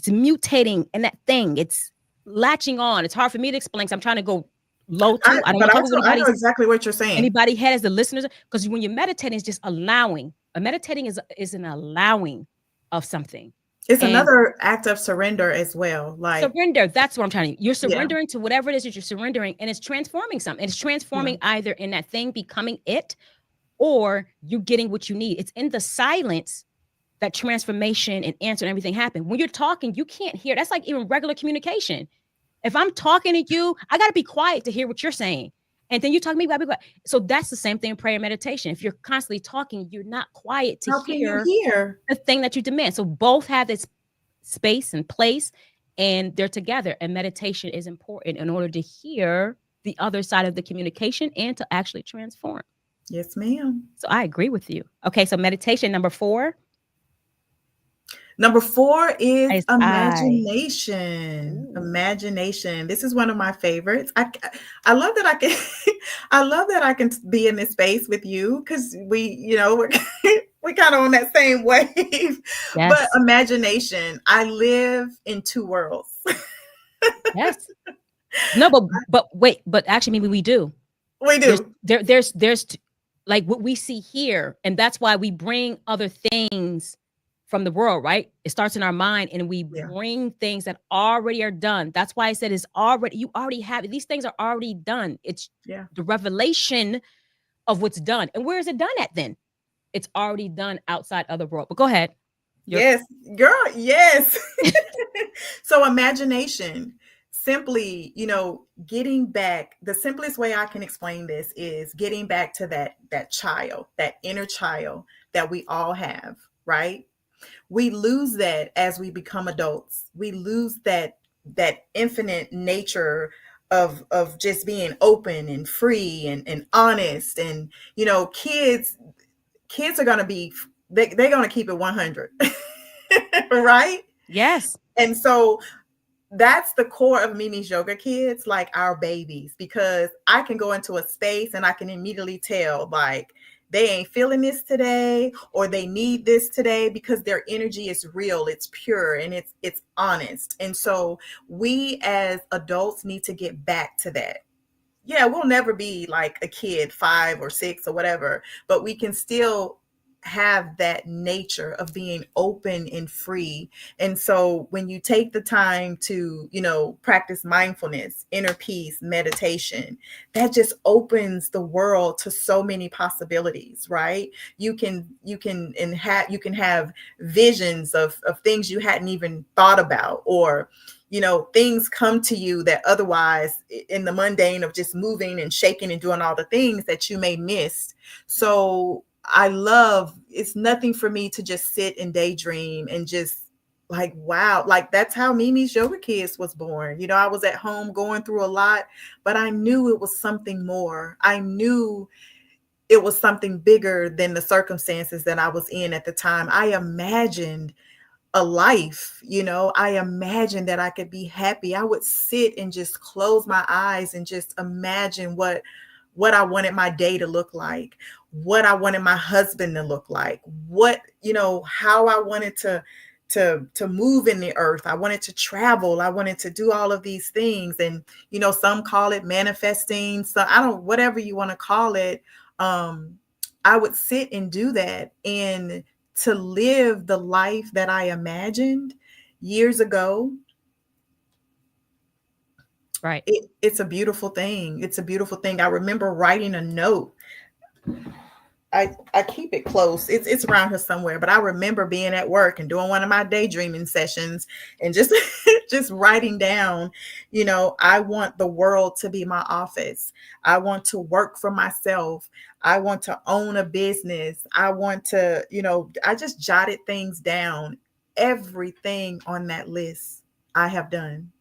mutating in that thing. It's latching on. It's hard for me to explain, because I'm trying to go low too. I don't want to talk about I know exactly what you're saying. Anybody head as the listeners, because when you're meditating, it's just allowing. Meditating is an allowing of something. It's another act of surrender as well. Like surrender. That's what I'm trying to. You're surrendering to whatever it is that you're surrendering, and it's transforming something. It's transforming either in that thing becoming it, or you getting what you need. It's in the silence that transformation and answer and everything happen. When you're talking, you can't hear. That's like even regular communication. If I'm talking to you, I got to be quiet to hear what you're saying. And then you talk to me, gotta be quiet. So that's the same thing in prayer and meditation. If you're constantly talking, you're not quiet to hear the thing that you demand. So both have this space and place, and they're together. And meditation is important in order to hear the other side of the communication and to actually transform. Yes, ma'am. So I agree with you. Okay, so meditation number 4. Number 4 is imagination. Imagination. This is one of my favorites. I love that I can I love that I can be in this space with you, because we're kind of on that same wave. Yes. But imagination. I live in 2 worlds. Yes. No, but wait, but actually maybe we do. We do. There's like what we see here, and that's why we bring other things from the world, right? It starts in our mind, and we bring things that already are done. That's why I said you already have it. These things are already done. It's the revelation of what's done. And where is it done at then? It's already done outside of the world. But go ahead. Yes, girl. Yes. So imagination. simply, getting back, the simplest way I can explain this is getting back to that child, that inner child that we all have, right? We lose that as we become adults. We lose that infinite nature of just being open and free and honest. And kids are going to be, they're going to keep it 100. Right? Yes. And so that's the core of Mimi's Yoga Kids, like our babies, because I can go into a space and I can immediately tell, like, they ain't feeling this today, or they need this today, because their energy is real, it's pure, and it's honest. And so we as adults need to get back to that. Yeah, we'll never be like a kid, 5 or 6 or whatever, but we can still have that nature of being open and free. And so when you take the time to, practice mindfulness, inner peace, meditation, that just opens the world to so many possibilities, right? You can have visions of things you hadn't even thought about, or things come to you that otherwise, in the mundane of just moving and shaking and doing all the things, that you may miss. So it's nothing for me to just sit and daydream and just, like, wow, like, that's how Mimi's Yoga Kids was born. I was at home going through a lot, but I knew it was something more. I knew it was something bigger than the circumstances that I was in at the time. I imagined a life, I imagined that I could be happy. I would sit and just close my eyes and just imagine what I wanted my day to look like, what I wanted my husband to look like, how I wanted to move in the earth. I wanted to travel. I wanted to do all of these things. And, some call it manifesting. So whatever you want to call it. I would sit and do that, and to live the life that I imagined years ago. Right. It's a beautiful thing. It's a beautiful thing. I remember writing a note. I keep it close. It's around here somewhere, but I remember being at work and doing one of my daydreaming sessions and just just writing down, I want the world to be my office. I want to work for myself. I want to own a business. I want to, I just jotted things down. Everything on that list I have done.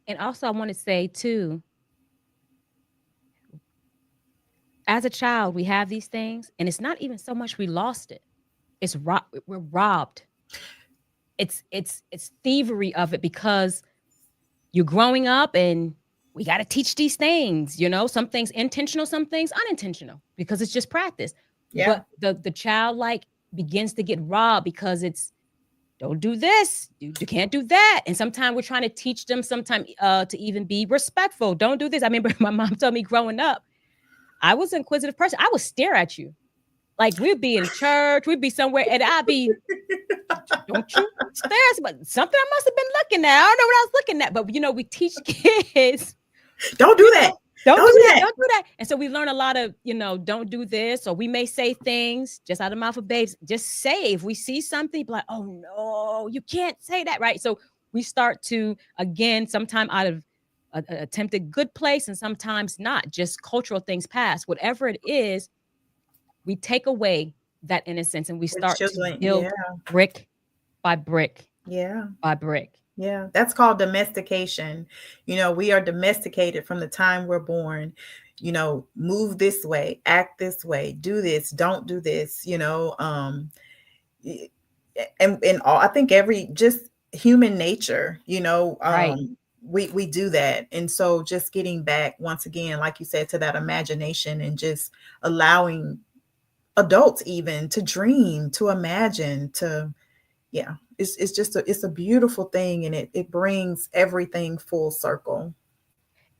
And also, I want to say too, as a child, we have these things, and it's not even so much we lost it. We're robbed. It's thievery of it, because you're growing up and we got to teach these things, some things intentional, some things unintentional, because it's just practice. Yeah. But the child begins to get robbed, because it's, don't do this, you can't do that. And sometimes we're trying to teach them sometimes to even be respectful. Don't do this. I remember my mom told me growing up, I was an inquisitive person. I would stare at you. Like, we'd be in church, we'd be somewhere, and I'd be, don't you stare? But something I must have been looking at. I don't know what I was looking at. But, we teach kids, don't do that. Don't do that. Don't do that. And so we learn a lot of, don't do this. Or we may say things just out of the mouth of babes. Just say, if we see something, be like, oh no, you can't say that, right? So we start to, again, sometime out of an attempted good place, and sometimes not, just cultural things pass. Whatever it is, we take away that innocence, and we start to build brick by brick. Yeah. By brick. Yeah, that's called domestication. We are domesticated from the time we're born. Move this way, act this way, do this, don't do this, and all, I think just human nature, Right. we do that. And so just getting back once again, like you said, to that imagination, and just allowing adults even to dream, to imagine, yeah, it's just it's a beautiful thing, and it brings everything full circle.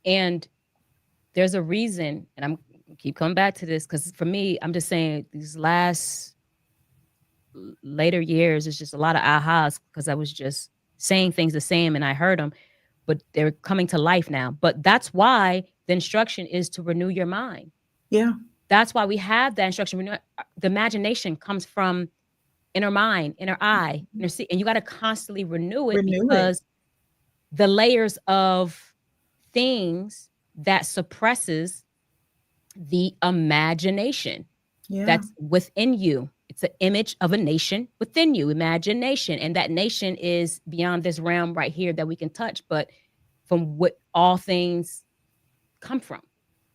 And there's a reason, and I'm keep coming back to this, because for me, I'm just saying, these later years, it's just a lot of ahas, because I was just saying things the same and I heard them, but they're coming to life now. But that's why the instruction is to renew your mind. Yeah. That's why we have that instruction. The imagination comes from inner mind, inner eye, inner see, and you got to constantly renew it, because the layers of things that suppresses the imagination Yeah. that's within you. It's an image of a nation within you, imagination. And that nation is beyond this realm right here that we can touch, but from what all things come from.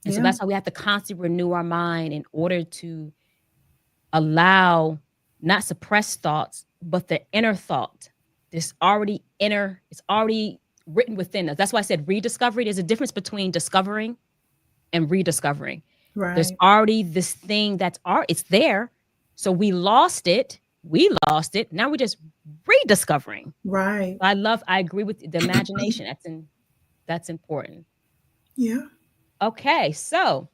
And so Yeah. that's why we have to constantly renew our mind in order to allow not suppressed thoughts, but the inner thought. This already inner, it's already written within us. That's why I said rediscovery. There's a difference between discovering and rediscovering. There's Right. already this thing that's it's there. So we lost it. We lost it. Now we're just rediscovering. Right. I agree with the imagination. That's important. Yeah. Okay, so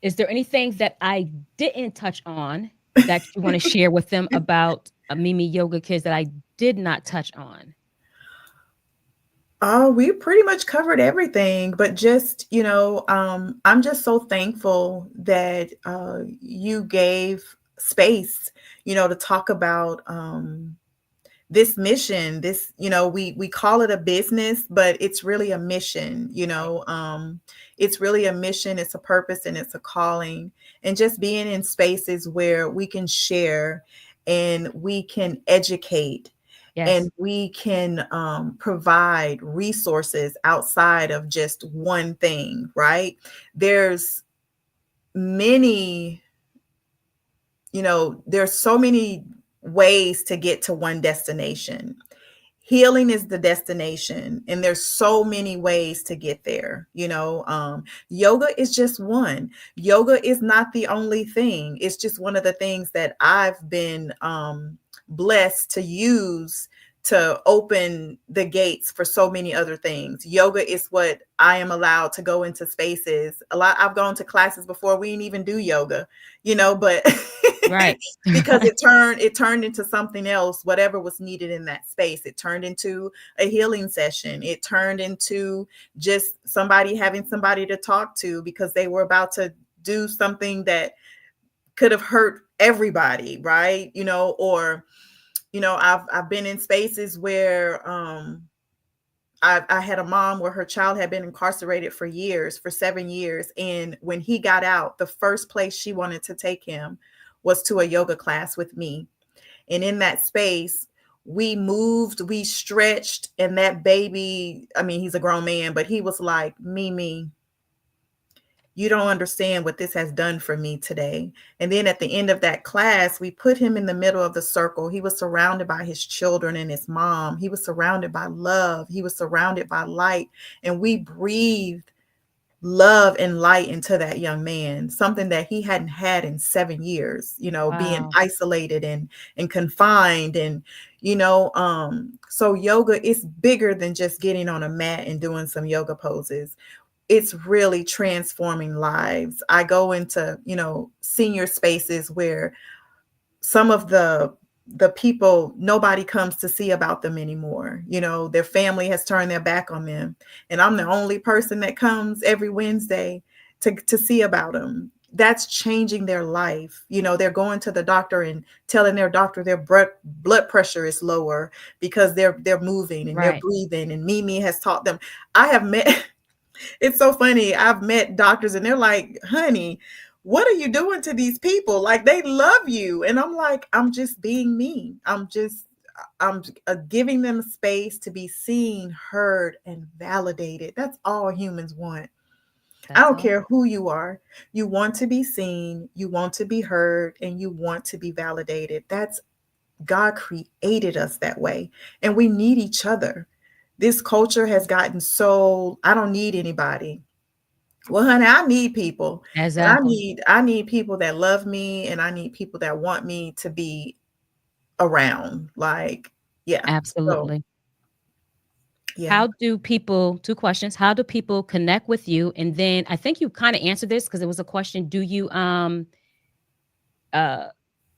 is there anything that I didn't touch on that you want to share with them about Mimi Yoga Kids that I did not touch on? Oh, we pretty much covered everything, but just, I'm just so thankful that you gave space, to talk about this mission. This, we call it a business, but it's really a mission, Right. it's really a mission, it's a purpose, and it's a calling. And just being in spaces where we can share and we can educate Yes. and we can provide resources outside of just one thing, right? There's many, there's so many ways to get to one destination. Healing is the destination, and there's so many ways to get there. Yoga is just one. Yoga is not the only thing. It's just one of the things that I've been blessed to use to open the gates for so many other things. Yoga is what I am allowed to go into spaces. A lot, I've gone to classes before we didn't even do yoga, but Right. because it turned into something else. Whatever was needed in that space, it turned into a healing session. It turned into just somebody having somebody to talk to because they were about to do something that could have hurt everybody, right? Or I've been in spaces where I had a mom where her child had been incarcerated for years, for 7 years. And when he got out, the first place she wanted to take him was to a yoga class with me. And in that space, we moved, we stretched, and that baby, I mean, he's a grown man, but he was like, Mimi, you don't understand what this has done for me today. And then at the end of that class, we put him in the middle of the circle. He was surrounded by his children and his mom. He was surrounded by love. He was surrounded by light. And we breathed love and light into that young man, something that he hadn't had in 7 years, being Wow. isolated and confined. And, so yoga is bigger than just getting on a mat and doing some yoga poses. It's really transforming lives. I go into, senior spaces where some of the people, nobody comes to see about them anymore. Their family has turned their back on them. And I'm the only person that comes every Wednesday to see about them. That's changing their life. They're going to the doctor and telling their doctor their blood pressure is lower because they're moving and they're Right. breathing. And Mimi has taught them. I have met It's so funny. I've met doctors and they're like, honey, what are you doing to these people? Like, they love you. And I'm like, I'm just being me. I'm giving them space to be seen, heard, and validated. That's all humans want. I That's don't all. care who you are. You want to be seen, you want to be heard, and you want to be validated. That's God created us that way. And we need each other. This culture has gotten so, I don't need anybody. Well, honey, I need people. And I Exactly. need I need people that love me, and I need people that want me to be around. Like, yeah. So, Absolutely. yeah. How do people, two questions, how do people connect with you? And then I think you kind of answered this because it was a question. Do you uh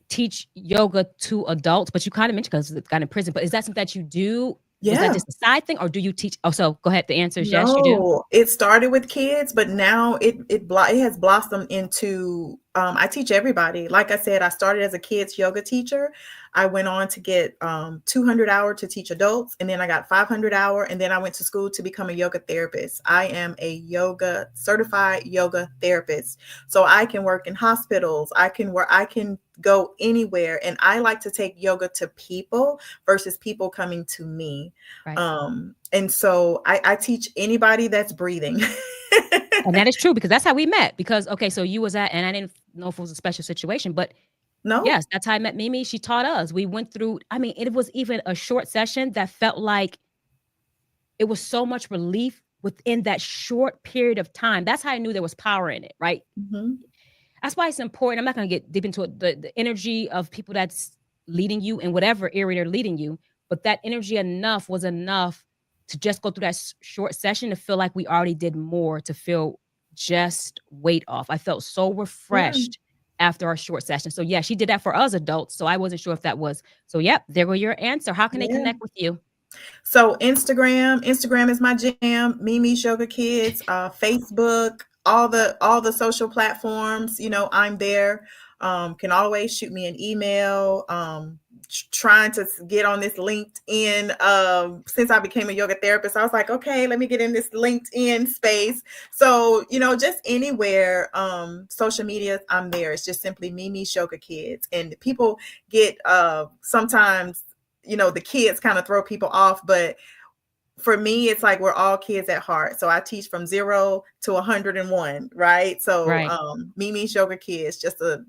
teach yoga to adults? But you kind of mentioned because it's got in prison, but is that something that you do Was that Yeah. just a side thing, or do you teach? Oh, so go ahead. The answer is yes, you do. No, it started with kids, but now it has blossomed into I teach everybody. Like I said, I started as a kids yoga teacher. I went on to get 200-hour to teach adults, and then I got 500-hour, and then I went to school to become a yoga therapist. I am a yoga certified yoga therapist. So I can work in hospitals, I can go anywhere, and I like to take yoga to people versus people coming to me. Right. And so I teach anybody that's breathing. And that is true, because that's how we met. Because, okay, so you was at, and I didn't know if it was a special situation, but No? yes, that's how I met Mimi. She taught us. We went through, I mean, it was even a short session that felt like it was so much relief within that short period of time. That's how I knew there was power in it, right? Mhm. That's why it's important. I'm not going to get deep into it, the energy of people that's leading you in whatever area they're leading you, but that energy was enough to just go through that short session to feel like we already did more, to feel just weight off. I felt so Yeah. refreshed after our short session. So yeah, she did that for us adults. So I wasn't sure if that was. So yep, there go your answer. How can they Yeah. connect with you? So Instagram is my jam. Mimi's Yoga Kids, Facebook, all the social platforms. I'm there. Can always shoot me an email. Trying to get on this LinkedIn. Since I became a yoga therapist, I was like, okay, let me get in this LinkedIn space. So just anywhere, social media, I'm there. It's just simply Mimi's Yoga Kids, and people get sometimes the kids kind of throw people off, but for me, it's like we're all kids at heart. So I teach from 0 to 101, right? So Right. Mimi's Yoga Kids, just a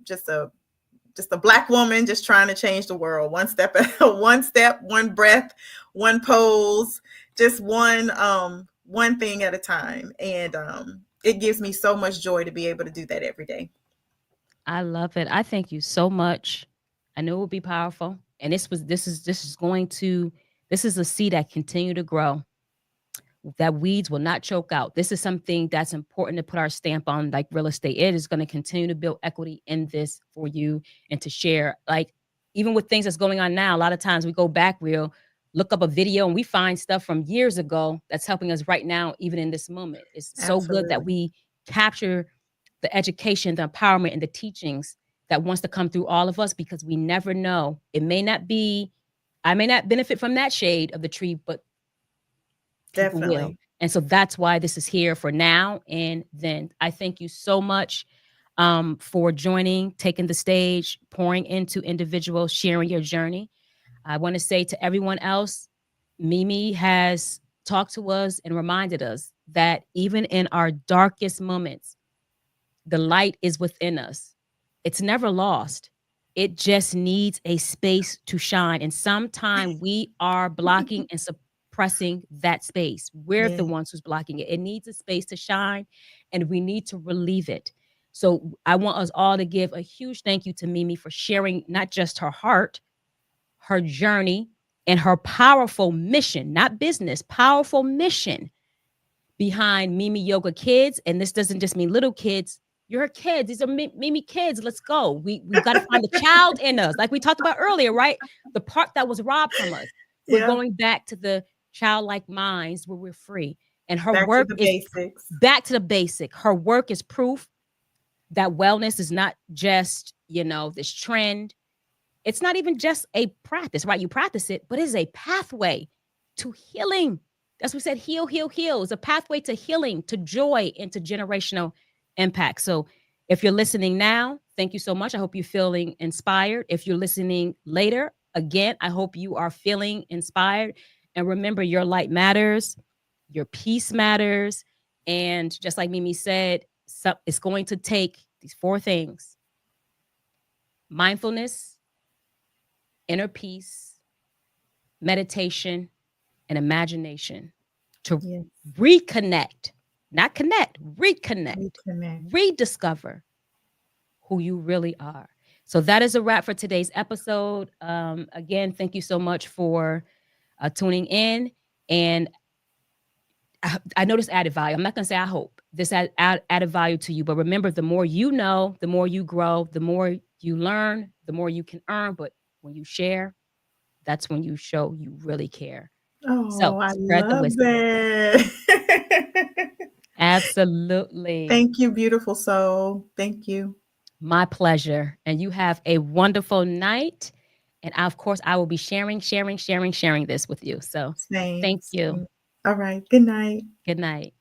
Black woman just trying to change the world, one step, one step, one breath, one pose, just one thing at a time. And it gives me so much joy to be able to do that every day. I love it. I thank you so much. I knew it would be powerful. And this is a seed that continue to grow, that weeds will not choke out. This is something that's important to put our stamp on, like real estate. It is going to continue to build equity in this for you and to share. Like, even with things that's going on now, a lot of times we go back, we'll look up a video and we find stuff from years ago that's helping us right now, even in this moment. It's so good that Absolutely. we capture the education, the empowerment, and the teachings that wants to come through all of us, because we never know. I may not benefit from that shade of the tree, but people will. Definitely. And so that's why this is here for now and then. I thank you so much for joining, taking the stage, pouring into individuals, sharing your journey. I want to say to everyone else, Mimi has talked to us and reminded us that even in our darkest moments, the light is within us. It's never lost. It just needs a space to shine. And sometimes we are blocking and suppressing that space. We're Yeah. the ones who's blocking it. It needs a space to shine, and we need to relieve it. So I want us all to give a huge thank you to Mimi for sharing not just her heart, her journey, and her powerful mission, not business, powerful mission behind Mimi Yoga Kids. And this doesn't just mean little kids. You're kids. These are Mimi kids. Let's go. We got to find the child in us, like we talked about earlier, right? The part that was robbed from us. We're Yeah. going back to the childlike minds where we're free. And her Back to work the is basics. back to the basic. Her work is proof that wellness is not just, this trend. It's not even just a practice, right? You practice it, but it's a pathway to healing. That's what we said, heal, heal, heal. It's a pathway to healing, to joy, and to generational impact. So if you're listening now, thank you so much. I hope you're feeling inspired. If you're listening later, again, I hope you are feeling inspired. And remember, your light matters, your peace matters. And just like Mimi said, it's going to take these 4 things: mindfulness, inner peace, meditation, and imagination to Yes. reconnect, not connect, reconnect, Reconnect. rediscover who you really are. So that is a wrap for today's episode. Again, thank you so much for tuning in. And I know this added value. I'm not going to say I hope this added value to you, but remember, the more you know, the more you grow, the more you learn, the more you can earn. But when you share, that's when you show you really care. Oh, So I spread the love wisdom. that. Absolutely. Thank you, beautiful soul. Thank you. My pleasure. And you have a wonderful night. And of course, I will be sharing this with you. So thank Same, you. same. All right. Good night. Good night.